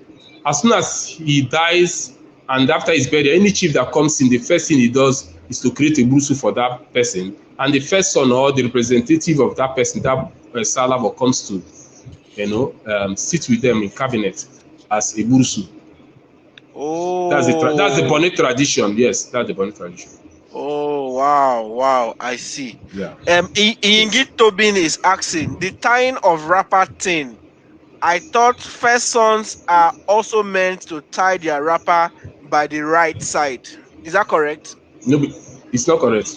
as soon as he dies and after his burial, any chief that comes in, the first thing he does is to create a burusu for that person, and the first son or the representative of that person, that salabo, comes to, sit with them in cabinet as a burusu. Oh, that's the Bonny tradition. Yes, that's the Bonny tradition. Oh, wow, I see. Yeah. Ingrid Tobin is asking the tying of wrapper thing. I thought first sons are also meant to tie their wrapper by the right side. Is that correct? No, it's not correct.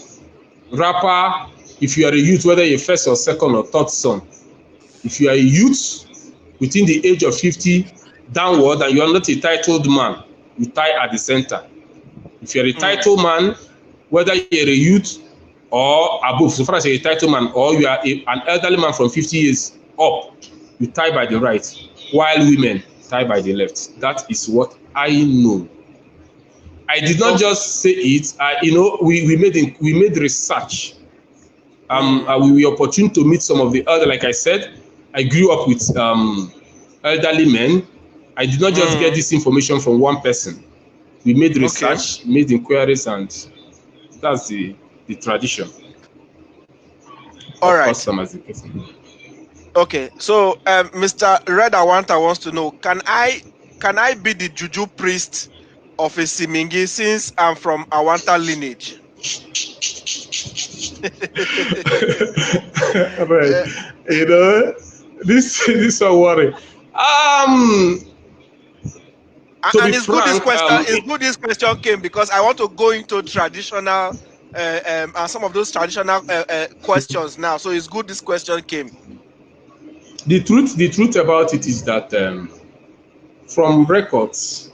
Wrapper, if you are a youth, whether you're first or second or third son, if you are a youth within the age of 50 downward and you are not a titled man, you tie at the center. If you're a titled man, whether you're a youth or above, so far as you're a titled man or you are an elderly man from 50 years up, you tie by the right, while women tie by the left. That is what I know. I did not just say it. We made research. We were opportune to meet some of the elder. Like I said, I grew up with elderly men. I did not just get this information from one person. We made research, made inquiries, and that's the tradition. All right. Custom as the person. Okay, so Mr. Red Awanta wants to know: Can I be the juju priest of a Simingi since I'm from Awanta lineage? Right. This one worry. And it's good this question came because I want to go into traditional and some of those traditional questions now. So it's good this question came. The truth about it is that from records,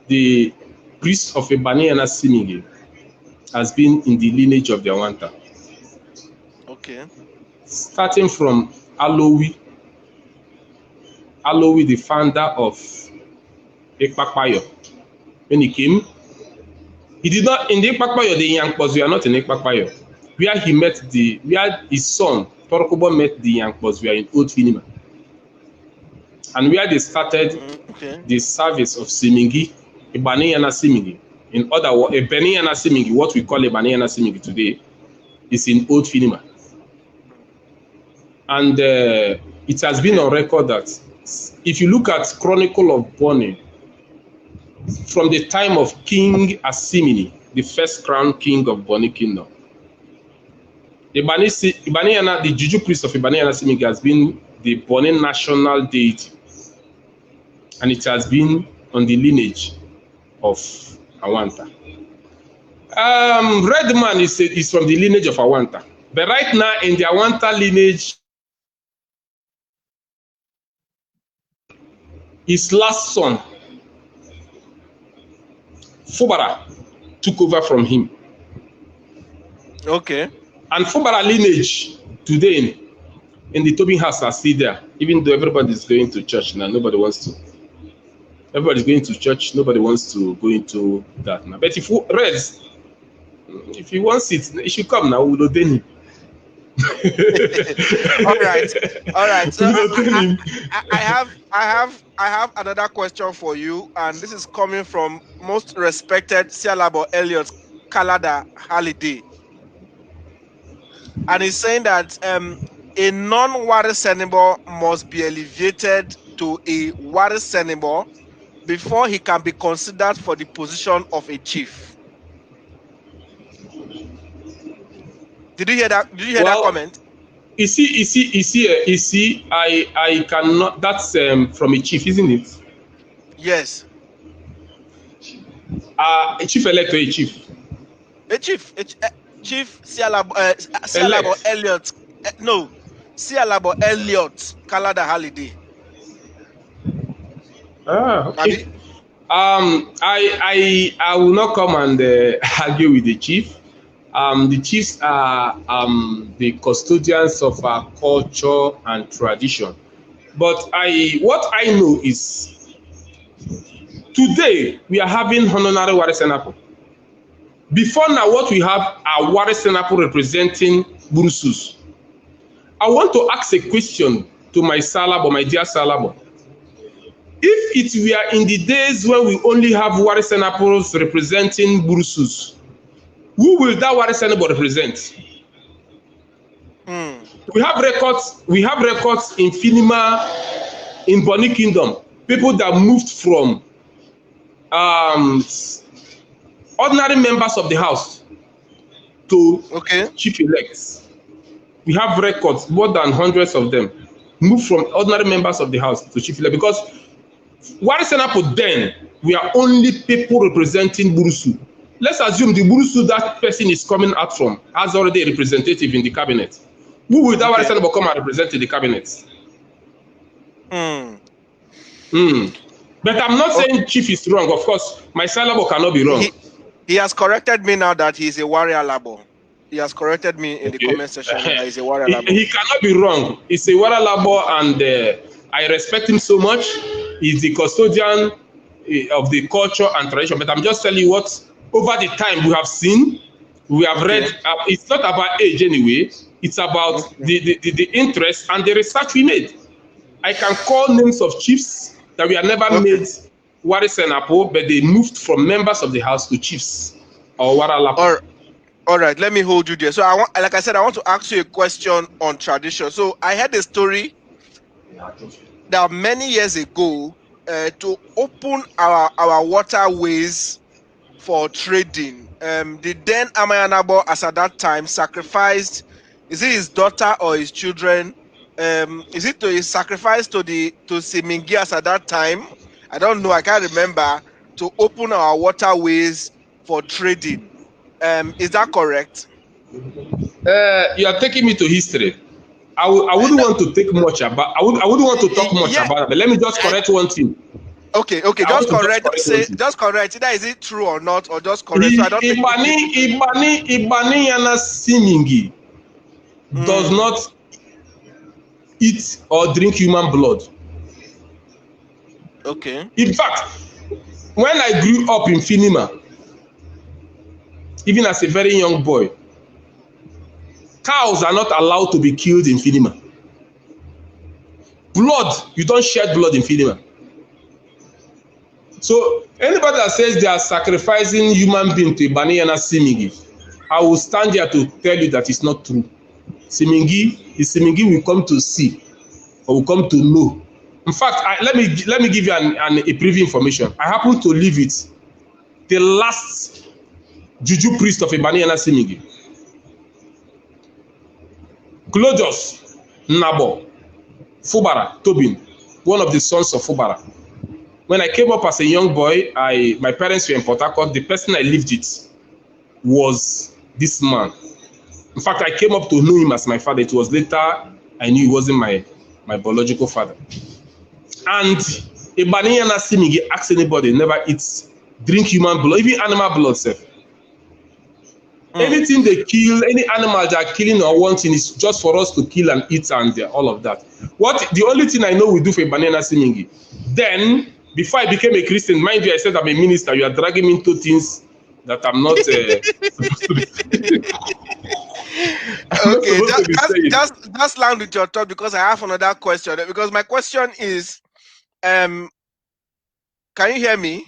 the priest of Bonny and Simingi has been in the lineage of the Awanta. Okay. Starting from Alowi, the founder of Ekpakpayo. When he came, he did not in the Ekpakpayo, the Yankpos were not in Ekpakpayo. Where his son Torkobo met the Yankpos were in Old Finima. And where they started the service of Simingi, Bonny and Simingi. In other words, a Bonny and Simingi, what we call a Bonny and Simingi today, is in Old Finima. And it has been on record that if you look at Chronicle of Bonny, from the time of King Asimini, the first crown king of Bonny Kingdom, the Juju priest of Bonny and Simingi has been the Bonny national deity, and it has been on the lineage of Awanta. Redman is from the lineage of Awanta, but right now in the Awanta lineage, his last son, Fubara, took over from him. Okay. And Fubara lineage today in the Tobin house are still there, even though everybody is going to church now. Nobody wants to. Everybody's going to church. Nobody wants to go into that now. But if he wants it, he should come now. We'll ordain him. All right. So I have another question for you, and this is coming from most respected Sialabo Elliot Kalada Holiday, and he's saying that a non-Warisenibo must be elevated to a Warisenibo before he can be considered for the position of a chief. Did you hear that? Did you hear that comment? You see, I cannot. That's from a chief, isn't it? Yes. A chief elect or a chief? Chief Sialabo Elliot. No, Sialabo Elliot Kalada Holiday. Okay. I will not come and argue with the chief. The chiefs are the custodians of our culture and tradition. But what I know is today we are having honorary Warisenibo. Before now, what we have are Warisenibo representing Burusus. I want to ask a question to my Salabo, my dear Salabo. If it were in the days when we only have Warisenapos representing Burusus, who will that Warisenibo represent? We have records. We have records in Finima, in Bonny Kingdom. People that moved from ordinary members of the house to chief elects. We have records, more than hundreds of them, moved from ordinary members of the house to chief elect, because Warisenapo then, we are only people representing Burusu. Let's assume the Burusu that person is coming out from has already a representative in the cabinet. Who will that Warisenapo come and represent in the cabinet? But I'm not saying chief is wrong. Of course, my Salabo cannot be wrong. He has corrected me now that he's a warrior labo. He has corrected me in the comment section that he's a warrior labo. He cannot be wrong. He's a warrior labo, and I respect him so much. He's the custodian of the culture and tradition. But I'm just telling you what, over the time we have seen, we have read. It's not about age anyway. It's about the interest and the research we made. I can call names of chiefs that we have never made Warisenapo, but they moved from members of the house to chiefs or Waralapo. All right, let me hold you there. So I want, like I said, I want to ask you a question on tradition. So I heard a story that many years ago, to open our waterways for trading, the then Amayanabo, as at that time, sacrificed, is it his daughter or his children? Is it to his sacrifice to Simingi as at that time? I don't know, I can't remember, to open our waterways for trading. Is that correct? You are taking me to history. I wouldn't want to take much about. I wouldn't want to talk much about it. But let me just correct one thing. Okay. Just correct. Just correct. Either is it true or not, or just correct. So I don't Ibani Yana Simingi does not eat or drink human blood. Okay. In fact, when I grew up in Finima, even as a very young boy, cows are not allowed to be killed in Finima. Blood, you don't shed blood in Finima. So anybody that says they are sacrificing human being to Ibani Yana Simingi, I will stand here to tell you that it's not true. Simingi will come to see or will come to know. In fact, let me give you a preview information. I happen to live it. The last Juju priest of Ibani Yana Simingi, Glodius Nabo Fubara Tobin, one of the sons of Fubara. When I came up as a young boy, my parents were in Port Harcourt. The person I lived with was this man. In fact, I came up to know him as my father. It was later I knew he wasn't my biological father. And Ibani Yana Simingi asks anybody, never eats, drink human blood, even animal blood, sir. Anything they kill, any animal they are killing or wanting is just for us to kill and eat and all of that. The only thing I know we do for Ibani Yana Simingi. Then, before I became a Christian, mind you, I said I'm a minister. You are dragging me into things that I'm not supposed to be. Okay, just land with your thought, because I have another question. Because my question is, can you hear me?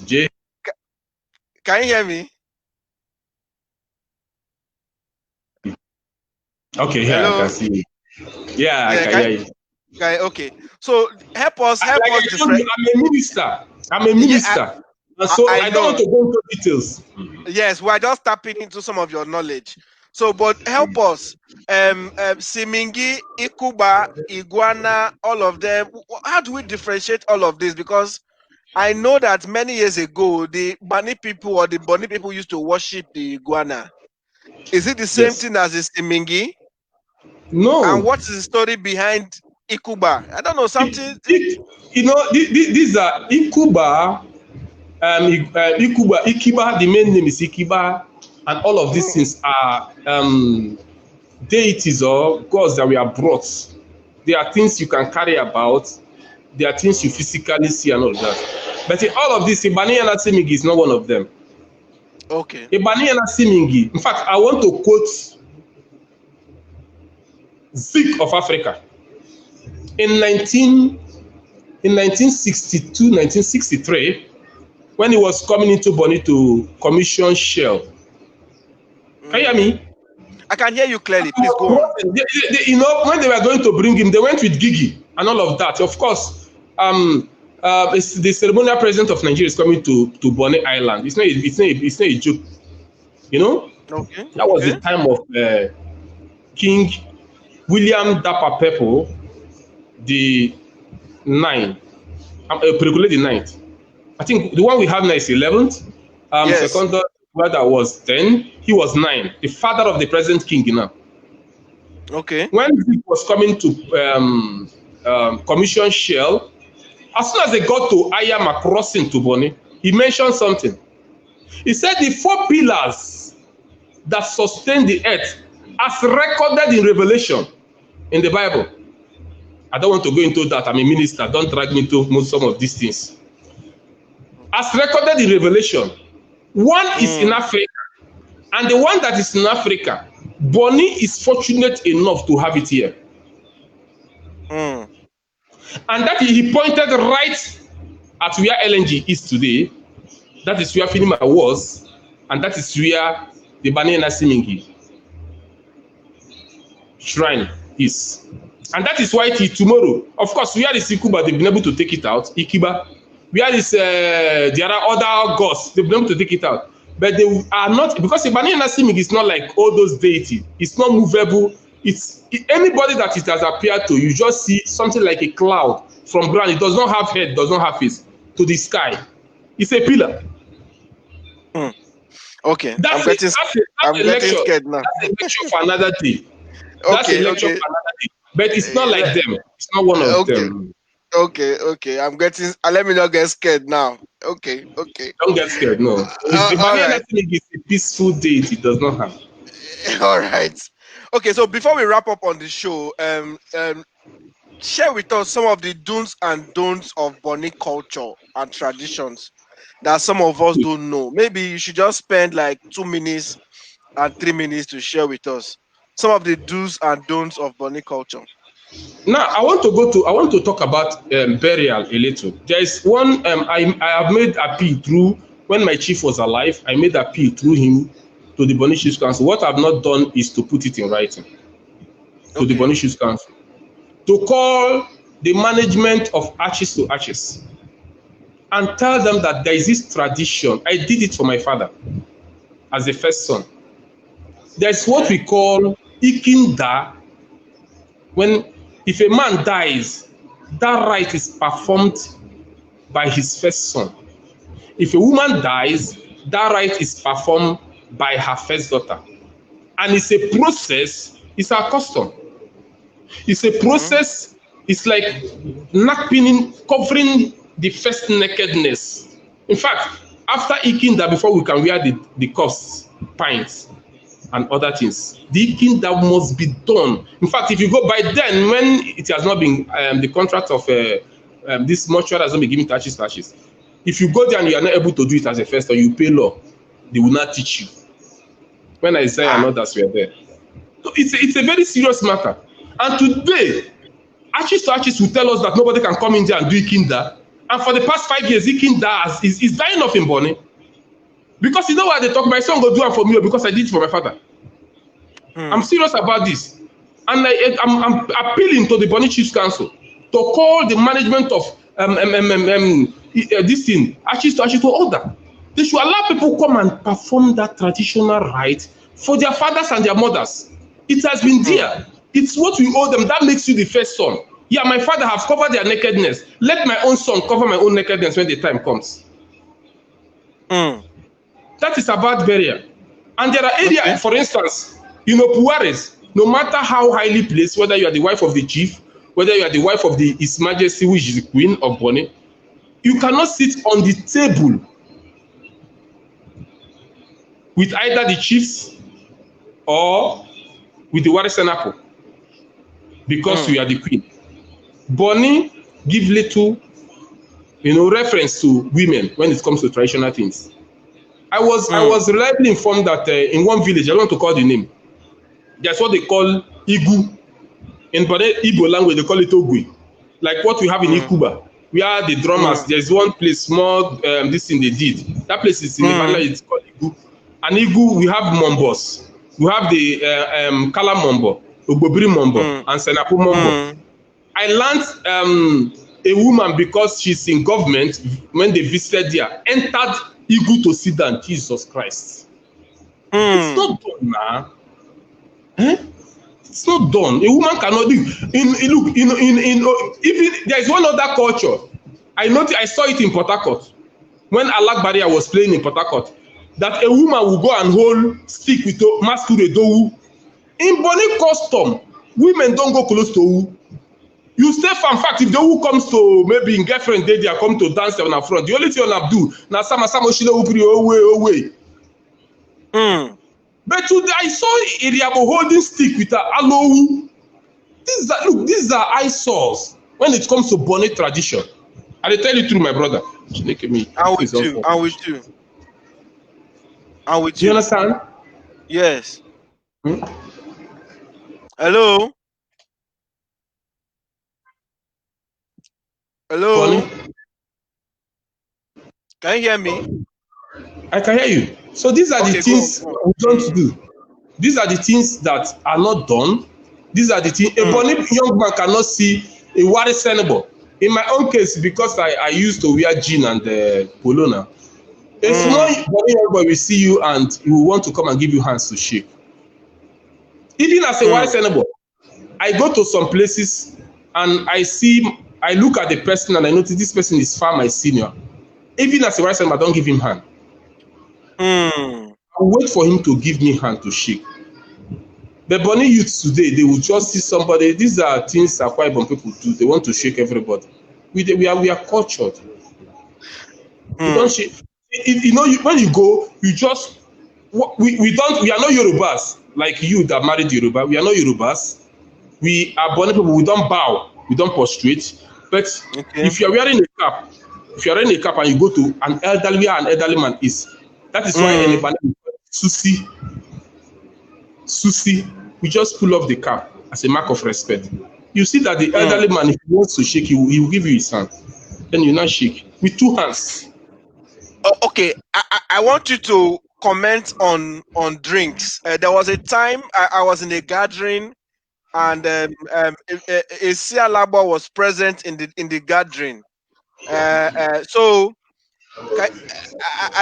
Jay? Can you hear me? Okay, yeah, I can see you. Yeah, I can hear you. Okay, so help us. I'm a minister. So I don't want to go into details. Yes, we're just tapping into some of your knowledge. So, but help us. Simingi, Ikuba, Iguana, all of them. How do we differentiate all of this? Because I know that many years ago, the Bonny people or the Bonny people used to worship the iguana. Is it the same thing as the Simingi? No. And what is the story behind Ikuba? I don't know, something. These are Ikuba, Ikiba, the main name is Ikiba, and all of these things are deities or gods that we are brought. They are things you can carry about. They are things you physically see and all that. But in all of this, Ibani Yana Simingi is not one of them. Okay. Ibani Yana Simingi. In fact, I want to quote Zik of Africa. In 19 in 1962, 1963, when he was coming into Bonny to commission Shell. Can you hear me? I can hear you clearly. Please go on. You know, when they were going to bring him, they went with Gigi and all of that. Of course, the ceremonial president of Nigeria is coming to Bonny Island. It's not a joke. You know, Okay. That was the time of King William Dapper Pepple, the 9th, the 9th. I think the one we have now is 11th. Yes. Second brother was 10. He was 9. The father of the present king, you know. Okay. When he was coming to commission Shell, as soon as they got to Ayama crossing to Bonny, he mentioned something. He said the 4 pillars that sustain the earth, as recorded in Revelation in the Bible. I don't want to go into that. I'm a minister. Don't drag me to some of these things. As recorded in Revelation, one is in Africa, and the one that is in Africa, Bonny is fortunate enough to have it here. And that he pointed right at where LNG is today. That is where Finima was, and that is where the Banana Simingi shrine is. And that is why tomorrow, of course, where is Ikuba, they've been able to take it out. Ikiba, where is there are other gods, they've been able to take it out. But they are not, because the Banana Simingi is not like all those deities. It's not movable. Anybody that it has appeared to, you just see something like a cloud from ground. It does not have head, does not have face, to the sky. It's a pillar. Okay, I'm getting scared now. That's a lecture for another day. That's a lecture for another day. But it's not like them. It's not one of them. Okay. I'm getting. Let me not get scared now. Okay. Don't get scared. No. The Banana Simingi is a peaceful deity. It does not have. All right. Okay. So before we wrap up on the show, share with us some of the do's and don'ts of Bonny culture and traditions that some of us don't know. Maybe you should just spend like 2 minutes and 3 minutes to share with us some of the do's and don'ts of Bonny culture. Now, I want to talk about burial a little. There is one, I have made appeal through, when my chief was alive, I made appeal through him to the Bonny Chiefs Council. What I've not done is to put it in writing to the Bonny Chiefs Council, to call the management of Arches to Arches and tell them that there is this tradition. I did it for my father as the first son. There's what we call Ikinda. If a man dies, that rite is performed by his first son. If a woman dies, that rite is performed by her first daughter. And it's a process, it's our custom. It's a process, it's like nappining, covering the first nakedness. In fact, after Ikinda, before we can wear the cuffs, pints, and other things, the Ikinda must be done. In fact, if you go by then, when it has not been, the contract of this mortuary has not been given to Arches. If you go there and you are not able to do it as a first, or you pay law, they will not teach you. When Isaiah and others were there. So it's a very serious matter. And today, Arches to Arches will tell us that nobody can come in there and do Ikinda. And for the past 5 years, Ikinda is dying off in Bonny. Because you know why they talk, my son go do it for me because I did it for my father. I'm serious about this. And I'm appealing to the Bonny Chiefs Council to call the management of this thing, Arches to Arches, to order. They should allow people come and perform that traditional rite for their fathers and their mothers. It has been there. It's what we owe them. That makes you the first son. Yeah, my father have covered their nakedness. Let my own son cover my own nakedness when the time comes. That is about burial. And there are areas, for instance, Puares, no matter how highly placed, whether you are the wife of the chief, whether you are the wife of His Majesty, which is the Queen of Bonny, you cannot sit on the table with either the chiefs or with the Warisenibo because you are the queen. Bonny give little, reference to women when it comes to traditional things. I was reliably informed that in one village, I don't want to call the name, that's what they call Igu. In Igbo language, they call it Ogwe, like what we have in Ikuba. where the drummers, there's one place, small, this thing they did. That place is in Ibadan, it's called Igu. And Igu, we have Mombos. We have the Kala Mombo, Ogbobiri Mombo, and Senapu Mombo. I learned a woman, because she's in government, when they visited there, entered Igu to sit down. Jesus Christ. It's not done now. It's not done. A woman cannot do. Look, even there is one other culture. I saw it in Port Harcourt when Alak Barrier was playing in Port Harcourt. That a woman will go and hold stick with masquerade. In Bonny custom, women don't go close to who. You stay for, in fact, if the who comes to maybe in girlfriend they come to dance on the front, the only thing you have to do now some away. But today I saw Iriabo holding stick with a aloe. These are eyesores when it comes to Bonny tradition. I tell you through my brother. I'm with you. I'm with you. I'm with you. Do you understand? Yes. Hello. Hello. Bonny? Can you hear me? I can hear you. So these are the things we don't do. These are the things that are not done. These are the things. A Bonny young man cannot see a Warisenibo. In my own case, because I used to wear jean and polo now, a small Bonny young boy will see you and he will want to come and give you hands to shake. Even as a Warisenibo, I go to some places and I look at the person and I notice this person is far my senior. Even as a Warisenibo, I don't give him hand. I wait for him to give me hand to shake. The Bonny youths today, they will just see somebody. These are things that quite Bonny people do. They want to shake everybody. We are cultured. We don't shake. When you go, you just we are not Yorubas like you that married Yoruba. We are not Yorubas. We are Bonny people. We don't bow. We don't prostrate. But if you are wearing a cap, and you go to an elderly man is. That is why anybody Susi, we just pull off the cap as a mark of respect. You see that the elderly man, if he wants to shake you, he will give you his hand. Then you not shake with two hands. Okay, I want you to comment on drinks. There was a time I was in a gathering, and a Sialabo was present in the gathering. So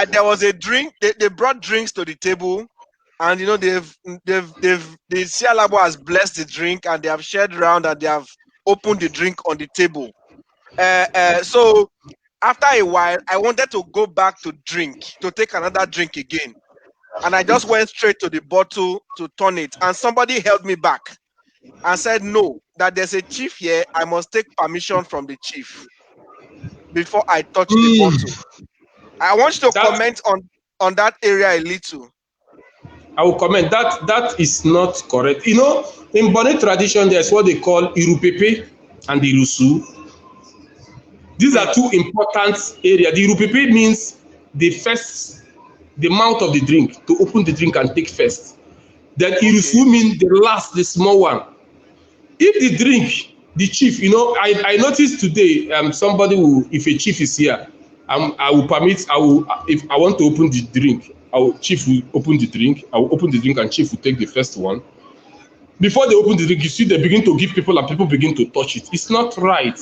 there was a drink. They brought drinks to the table, and the Sialabo has blessed the drink, and they have shared around, and they have opened the drink on the table. So after a while, I wanted to go back to take another drink again, and I just went straight to the bottle to turn it, and somebody held me back and said, "No, that there's a chief here. I must take permission from the chief before I touch the bottle." I want you to comment on that area a little. I will comment that is not correct. In Bonny tradition, there's what they call Irupepe and the Irusu. These are two important areas. The Irupepe means the mouth of the drink, to open the drink and take first. Then Irusu means the last, the small one. If the drink, the chief, I noticed today, somebody if a chief is here, if I want to open the drink, chief will open the drink, I will open the drink and chief will take the first one. Before they open the drink, you see they begin to give people and people begin to touch it. It's not right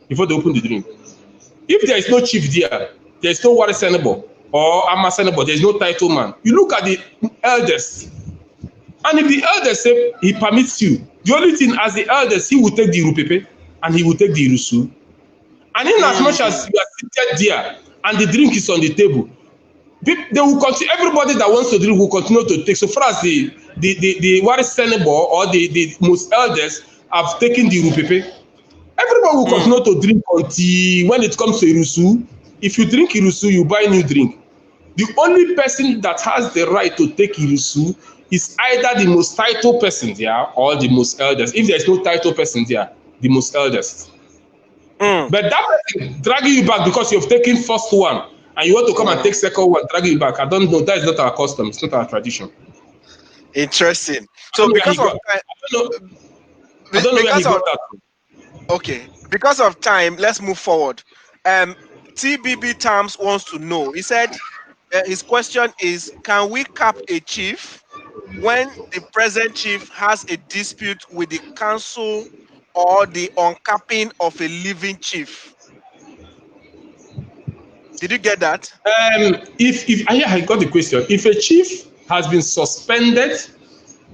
before they open the drink. If there is no chief there is no Warisenibo or Amasenebo, there is no title man. You look at the elders. And if the elders say he permits you, the only thing as the elders, he will take the Irupepe and he will take the Irusu. And in as much as you are seated there and the drink is on the table, they will continue. Everybody that wants to drink will continue to take. So far as the Warisenibo or the most elders have taken the Irupepe, everybody will continue to drink until when it comes to Irusu. If you drink Irusu, you buy new drink. The only person that has the right to take Irusu is either the most title person there or the most elders. If there is no title person there, the most elders. But that person dragging you back because you have taken first one and you want to come and take second one, dragging you back. I don't know. That is not our custom. It's not our tradition. Interesting. So because of I don't know where he got that from. Okay, because of time, let's move forward. TBB Terms wants to know. He said his question is: can we cap a chief when the present chief has a dispute with the council or the uncapping of a living chief? Did you get that? I got the question. If a chief has been suspended,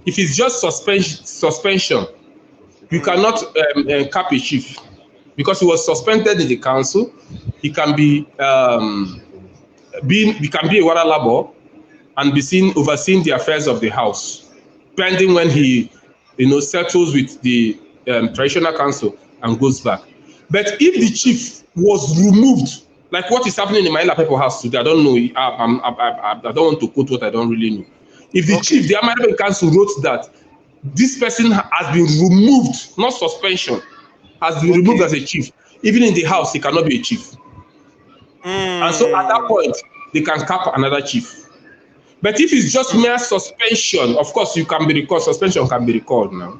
if it's just suspension, you cannot cap a chief because he was suspended in the council. He can be he can be a waralabo and be seen overseeing the affairs of the house, pending when he settles with the traditional council and goes back. But if the chief was removed, like what is happening in my people house today, I don't know. I don't want to quote what I don't really know. If the chief, the American council wrote that this person has been removed, not suspension, has been removed as a chief, even in the house, he cannot be a chief. And so at that point, they can cap another chief. But if it's just mere suspension, of course, you can be recalled. Suspension can be recalled now.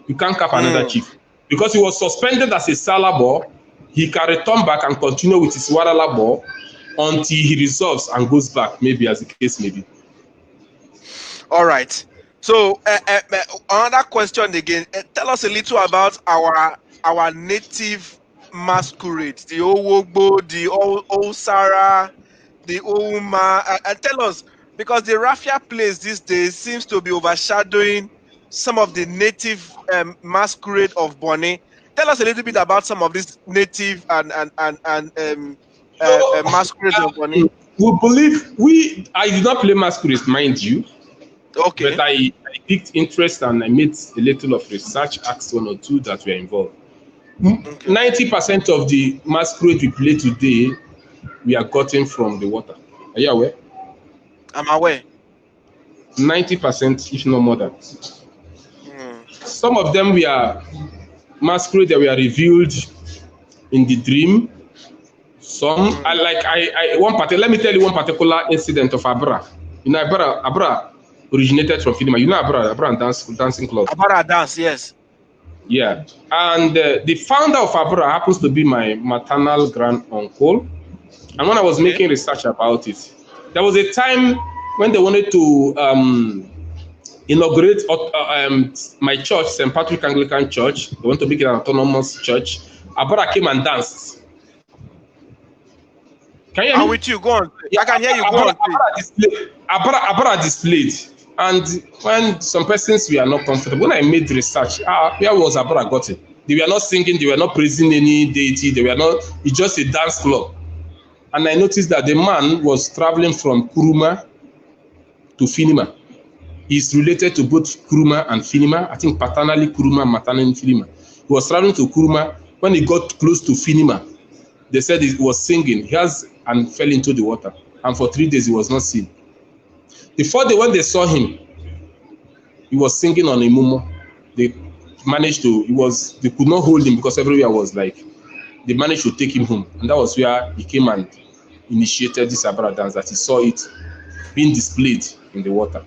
You can't cap another chief. Because he was suspended as a salabo, he can return back and continue with his waralabo until he resolves and goes back, maybe as the case may be. All right. So another question again. Tell us a little about our native masquerades, the Owogbo, the Osara, the Ouma, and tell us, because the raffia plays these days seems to be overshadowing some of the native masquerade of Bonny. Tell us a little bit about some of these native and masquerades of Bonny. We believe I did not play masquerades, mind you. Okay. But I picked interest and I made a little of research, asked one or two that were involved. 90% of the masquerade we play today, we are gotten from the water. Are you aware? I'm aware. 90%, if not more than. Some of them we are masquerade that we are revealed in the dream. Some let me tell you one particular incident of Abra. You know, Abra originated from Finima. You know Abra dancing club. Abra dance, yes. Yeah, and the founder of Abra happens to be my maternal grand uncle. And when I was making research about it, there was a time when they wanted to inaugurate my church, St. Patrick Anglican Church. They want to make it an autonomous church. Abra came and danced. Can you hear me? I'm with you. Go on. Yeah, I can hear you. Go on. Abra displayed. And when some persons were not comfortable, when I made research, where was Abra gotten? They were not singing, they were not praising any deity, it's just a dance club. And I noticed that the man was traveling from Kuruma to Finima. He's related to both Kuruma and Finima. I think paternally Kuruma, maternally Finima. He was traveling to Kuruma. When he got close to Finima, they said he was singing. And fell into the water. And for 3 days, he was not seen. The fourth day, when they saw him, he was singing on a mumo. They could not hold him because everywhere was like, they managed to take him home. And that was where he came and initiated this Abra dance, that he saw it being displayed in the water.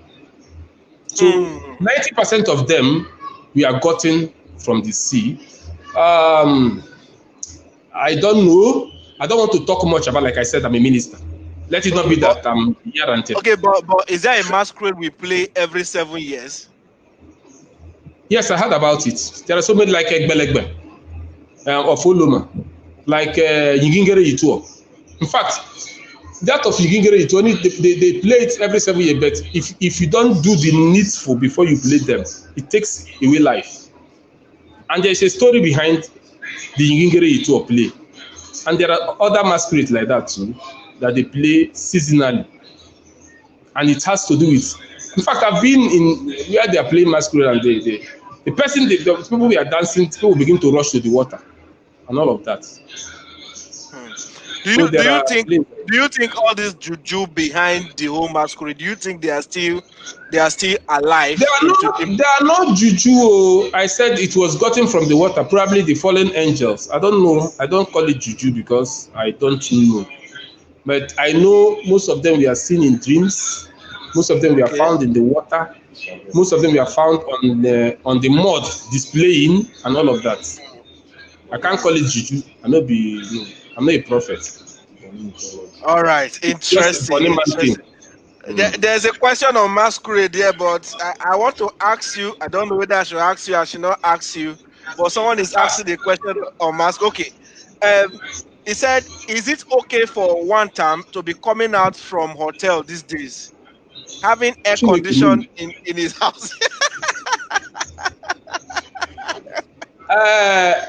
So 90% of them we are gotten from the sea. I don't know. I don't want to talk much about, like I said, I'm a minister. Let it not be that I'm here and there. Okay, but is there a masquerade we play every 7 years? Yes, I heard about it. There are so many like Egbelegbe or Foloma, like Yingingere Ituo. In fact, that of Yingingere Ituo, they play it every 7 years, but if you don't do the needful before you play them, it takes away life. And there's a story behind the Yingingere Ituo play. And there are other masquerades like that too, that they play seasonally. And it has to do with, in fact, I've been in where they are playing masquerade and the people we are dancing, people begin to rush to the water and all of that. Do you think all this juju behind the whole masquerade, do you think they are still alive? They are not juju. I said it was gotten from the water, probably the fallen angels. I don't know. I don't call it juju because I don't know. But I know most of them we are seen in dreams. Most of them we are found in the water. Most of them we are found on the mud displaying and all of that. I can't call it juju. I'm not a prophet. All right, Just a interesting, funny man thing. interesting. There's a question on masquerade there, but I want to ask you. I don't know whether I should ask you. I should not ask you. But someone is asking the question on mask. Okay, um, he said, "Is it okay for one time to be coming out from hotel these days, having air condition in his house?"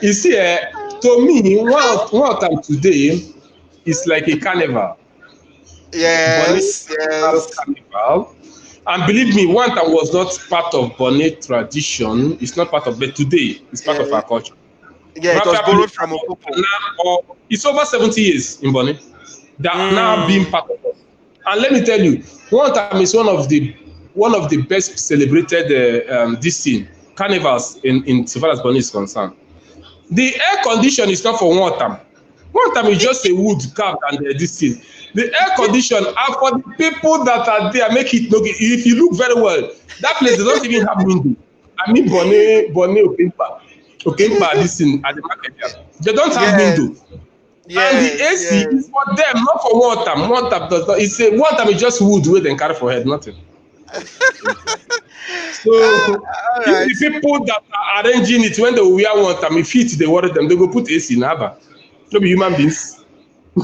You see, to me, one time today is like a carnival. Bonny Yes, National yes. Carnival. And believe me, one time was not part of Bonny tradition. It's not part of, but today it's part of Yeah, our culture. yeah. It was Mafia people borrowed from Opopo. it's over 70 years in Bonny. They are now being Mm, part of us. And let me tell you, one time is one of the best celebrated this thing, carnivals in so far as Bonny is concerned. The air condition is not for one time. One time is just a wood carved and this thing. The air condition are for the people that are there. Make it look. If you look very well, that place does not even have window. I mean, Bonny Okempa, this thing at the market there. They don't have yes, window. And the yes, AC yes. is for them, not for one time. One time does not. It's a one time is just wood wey dem carry for head, nothing. So All if right. the people that are arranging it when they wear one time, if it they worry them, they go put AC in Aba. No be human beings.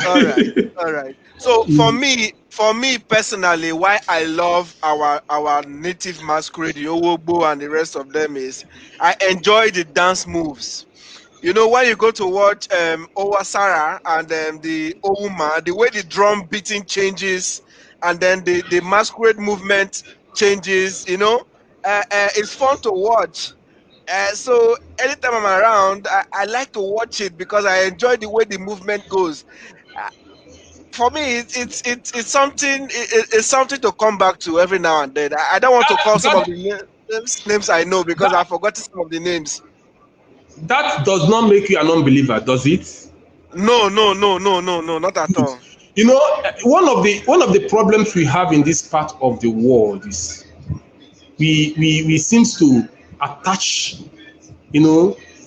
All right, all right. So for me personally, why I love our native masquerade, the Owogbo and the rest of them is I enjoy the dance moves. You know, when you go to watch Owasara and the Ouma, the way the drum beating changes and then the masquerade movement changes, you know, it's fun to watch. So anytime I'm around, I like to watch it because I enjoy the way the movement goes. Uh, for me, it's something it's something to come back to every now and then. I don't want to call some of that the names I know because I've that forgotten some of the names. that does not make you an unbeliever, does it? No, no, no, no, no, no, not at Good. all. You know, one of the problems we have in this part of the world is we seems to attach,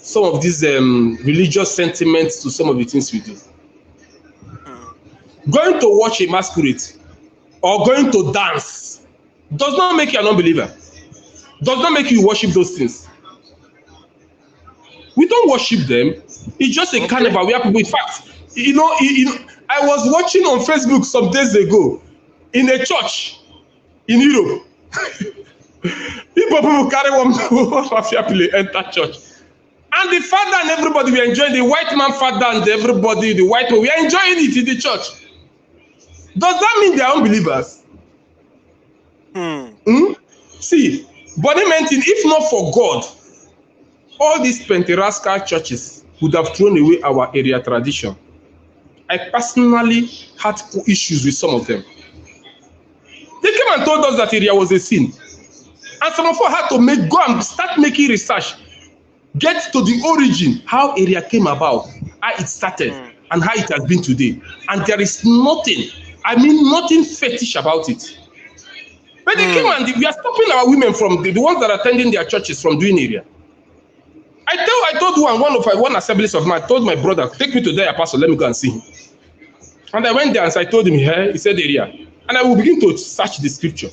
some of these religious sentiments to some of the things we do. Hmm. Going to watch a masquerade or going to dance does not make you an unbeliever. Does not make you worship those things. We don't worship them. It's just a Okay. carnival where people, in fact, I was watching on Facebook some days ago in a church in Europe. People carry one mafia play enter church. And the father and everybody were enjoying, the white man father and everybody, the white man, we are enjoying it in the church. Does that mean they are unbelievers? Hmm. See, body mention, if not for God, all these Pentecostal churches would have thrown away our area tradition. I personally had issues with some of them. They came and told us that area was a sin. And some of us had to go and start making research, get to the origin, how area came about, how it started, Hmm. and how it has been today. And there is nothing, nothing fetish about it. But they came Hmm. and we are stopping our women from the ones that are attending their churches from doing area. I told one assemblies of mine, I told my brother, take me to their pastor, let me go and see him. And I went there and I told him, hey, he said area. And I will begin to search the scripture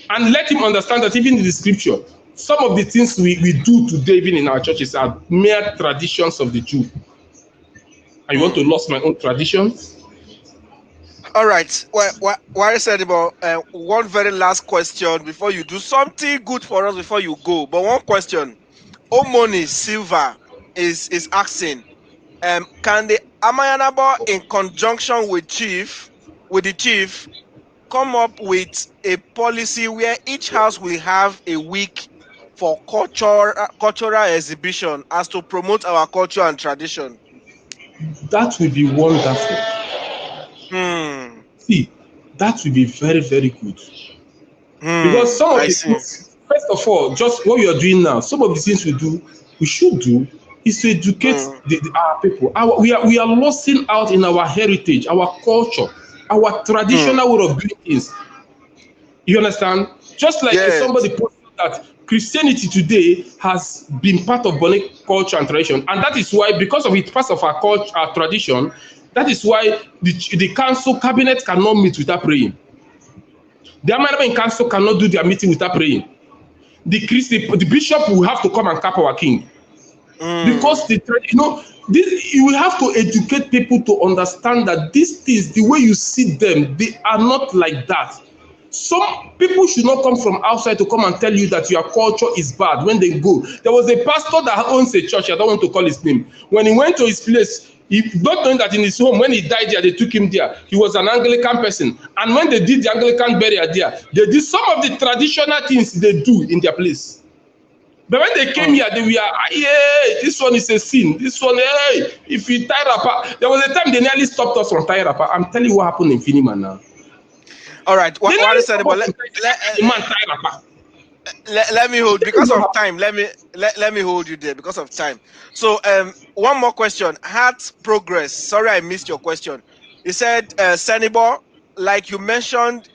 and let him understand that even in the scripture, some of the things we do today, even in our churches, are mere traditions of the Jew. And you want to Hmm. lose my own traditions? All right. Well, Warisenibo, one very last question before you do something good for us before you go. But one question. Omoni Silva is asking, can the Amayanabo in conjunction with the chief, come up with a policy where each house will have a week for cultural exhibition as to promote our culture and tradition? That will be wonderful. Hmm. See, that will be very, very good. Because some of I the see. things, first of all, just what we are doing now, some of the things we should do, is to educate Hmm. our people. We are losing out in our heritage, our culture, our Hmm. traditional way of doing things. You understand? Just like Yes. somebody posted that Christianity today has been part of Bonny culture and tradition, and that is why, because of it, part of our culture, our tradition, that is why the council cabinet cannot meet without praying. The Amendment council cannot do their meeting without praying. The bishop will have to come and cap our king. Because you will have to educate people to understand that these things, the way you see them, they are not like that. Some people should not come from outside to come and tell you that your culture is bad when they go. There was a pastor that owns a church, I don't want to call his name. When he went to his place, he not knowing that in his home, when he died there, they took him there. He was an Anglican person. And when they did the Anglican burial there, they did some of the traditional things they do in their place. But when they came here, they were, yeah, this one is a sin. This one, hey, if you tie rapper. There was a time they nearly stopped us from tie rapper. I'm telling you what happened in Finima now. All right. Warisenibo, let me hold, because of time. Let me hold you there because of time. So one more question. Heart progress. Sorry, I missed your question. You said Senibo, like you mentioned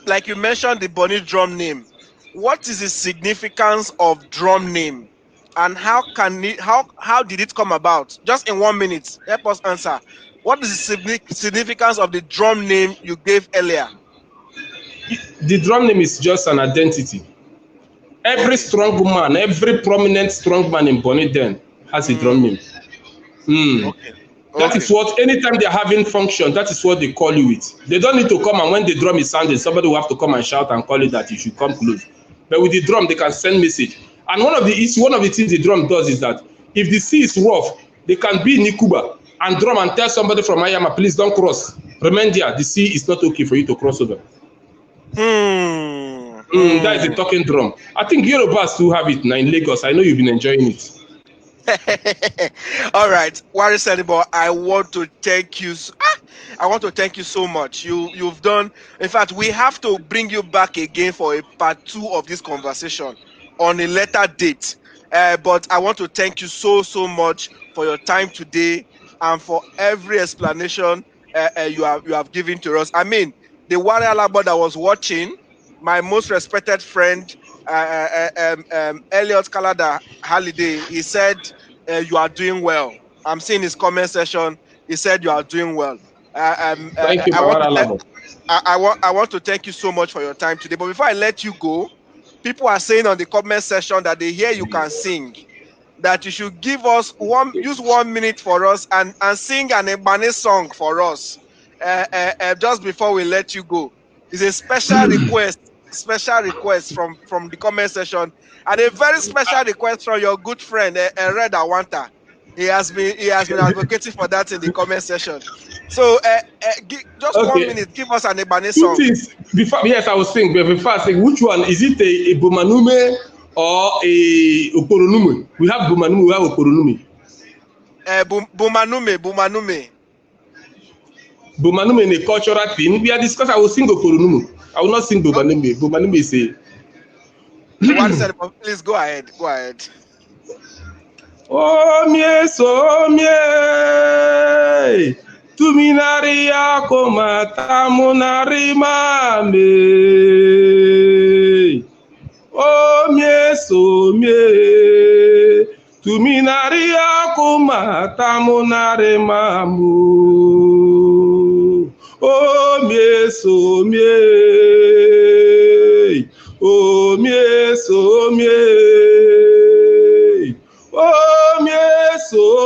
the Bonny drum name. What is the significance of drum name, and how did it come about? Just in 1 minute, help us answer. What is the significance of the drum name you gave earlier? The drum name is just an identity. Every strong man, every prominent strong man in Bonny then has a drum name. Okay. That is what, anytime they're having function, that is what they call you with. They don't need to come, and when the drum is sounding, somebody will have to come and shout and call you that you should come close. But with the drum, they can send message. And one of the things the drum does is that if the sea is rough, they can be in Ikuba and drum and tell somebody from Ayama, please don't cross. Remember, the sea is not okay for you to cross over. That is a talking drum. I think Yorubas too have it now in Lagos. I know you've been enjoying it. All right, Warisenibo, I want to thank you. I want to thank you so much. You've done. In fact, we have to bring you back again for a part 2 of this conversation on a later date. But I want to thank you so much for your time today and for every explanation you have given to us. I mean, the warrior labo that was watching, my most respected friend, Elliot Kalada Halliday, he said you are doing well. I'm seeing his comment section. He said you are doing well. Thank you, I want to thank you so much for your time today. But before I let you go, people are saying on the comment section that they hear you can sing, that you should give us use 1 minute for us and sing an Ebane song for us just before we let you go. It's a special request. Special request from the comment section, and a very special request from your good friend Red Awanta. He has been advocating for that in the comment section. So just 1 minute, give us an Ebane song. Yes, I will sing, but before I sing, which one is it, a Bomanume or a Okoronume? We have Bomanume, we have Okoronume. Bomanume. Bomanume is a cultural thing. We are discussing. I will sing Okoronume. I will not sing Bomanume. Bomanume is a. Please go ahead. Go ahead. Oh mie, tuminari yako matamunari mame. Oh mie, tuminari yako matamunari mamu. Oh mie, oh mie, oh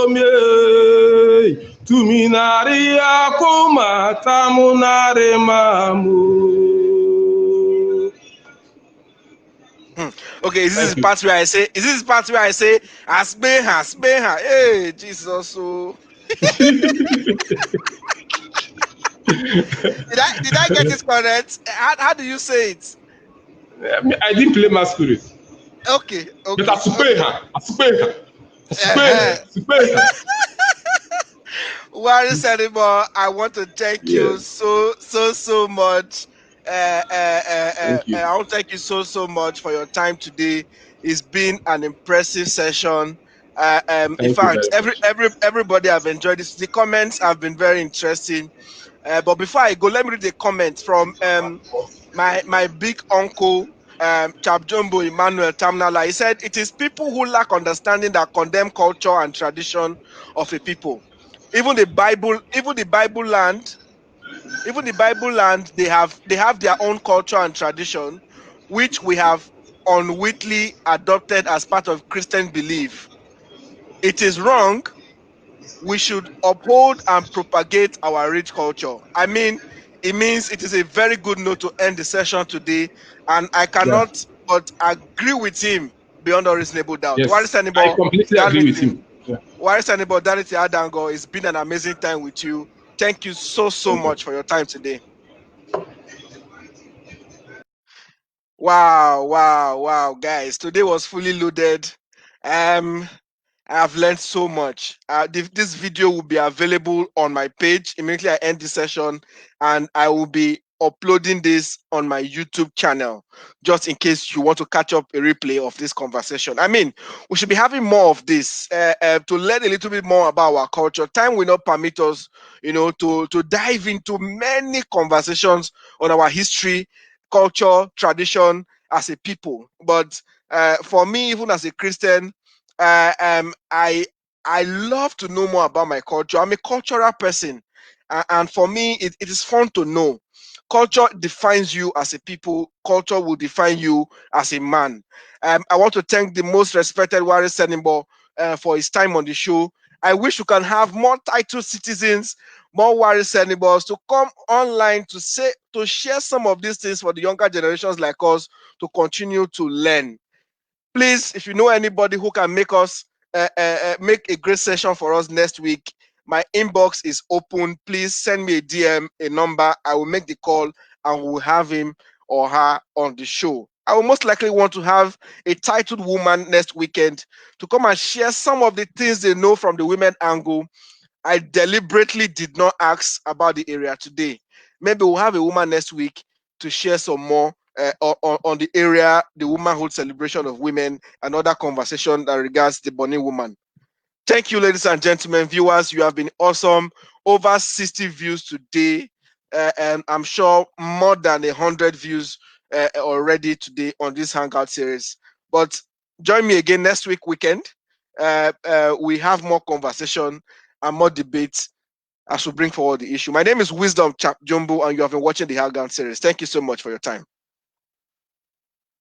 mie, tuminari yako matamunari mamu. Okay, this is the part where I say, Asbeha. Hey, Jesus. So did I get it correct? How do you say it? I didn't play my spirit. Okay. But Asbeha. Warisenibo, I want to thank you so much. I want to thank you so much for your time today. It's been an impressive session. In fact, everybody have enjoyed this. The comments have been very interesting. But before I go, let me read the comment from my big uncle, Chapp-Jumbo Emmanuel Tamnala. He said, "It is people who lack understanding that condemn culture and tradition of a people. Even the Bible, even the Bible land, they have their own culture and tradition, which we have unwittingly adopted as part of Christian belief. It is wrong. We should uphold and propagate our rich culture." I mean, it means it is a very good note to end the session today, and I Yeah. cannot but agree with him beyond a reasonable doubt. Yes. I completely agree with him. Yeah. Warisenibo Darlington Adango, it's been an amazing time with you. Thank you so Thank you. much for your time today. Wow, guys! Today was fully loaded. Um, I've learned so much. This video will be available on my page immediately I end this session, and I will be uploading this on my YouTube channel just in case you want to catch up a replay of this conversation. I mean, we should be having more of this to learn a little bit more about our culture. Time will not permit us, to dive into many conversations on our history, culture, tradition as a people. But for me, even as a Christian, I love to know more about my culture. I'm a cultural person, and for me, it is fun to know. Culture defines you as a people. Culture will define you as a man. I want to thank the most respected Warisenibo for his time on the show. I wish we can have more titled citizens, more Warisenibos to come online to share some of these things for the younger generations like us to continue to learn. Please, if you know anybody who can make a great session for us next week, my inbox is open. Please send me a DM, a number. I will make the call and we'll have him or her on the show. I will most likely want to have a titled woman next weekend to come and share some of the things they know from the women angle. I deliberately did not ask about the area today. Maybe we'll have a woman next week to share some more on the area, the womanhood celebration of women, and other conversation that regards the Bonny woman. Thank you, ladies and gentlemen, viewers. You have been awesome. Over 60 views today, and I'm sure more than 100 views already today on this Hangout series. But join me again next weekend. We have more conversation and more debates as we bring forward the issue. My name is Wisdom Chapp-Jumbo, and you have been watching the Hangout series. Thank you so much for your time.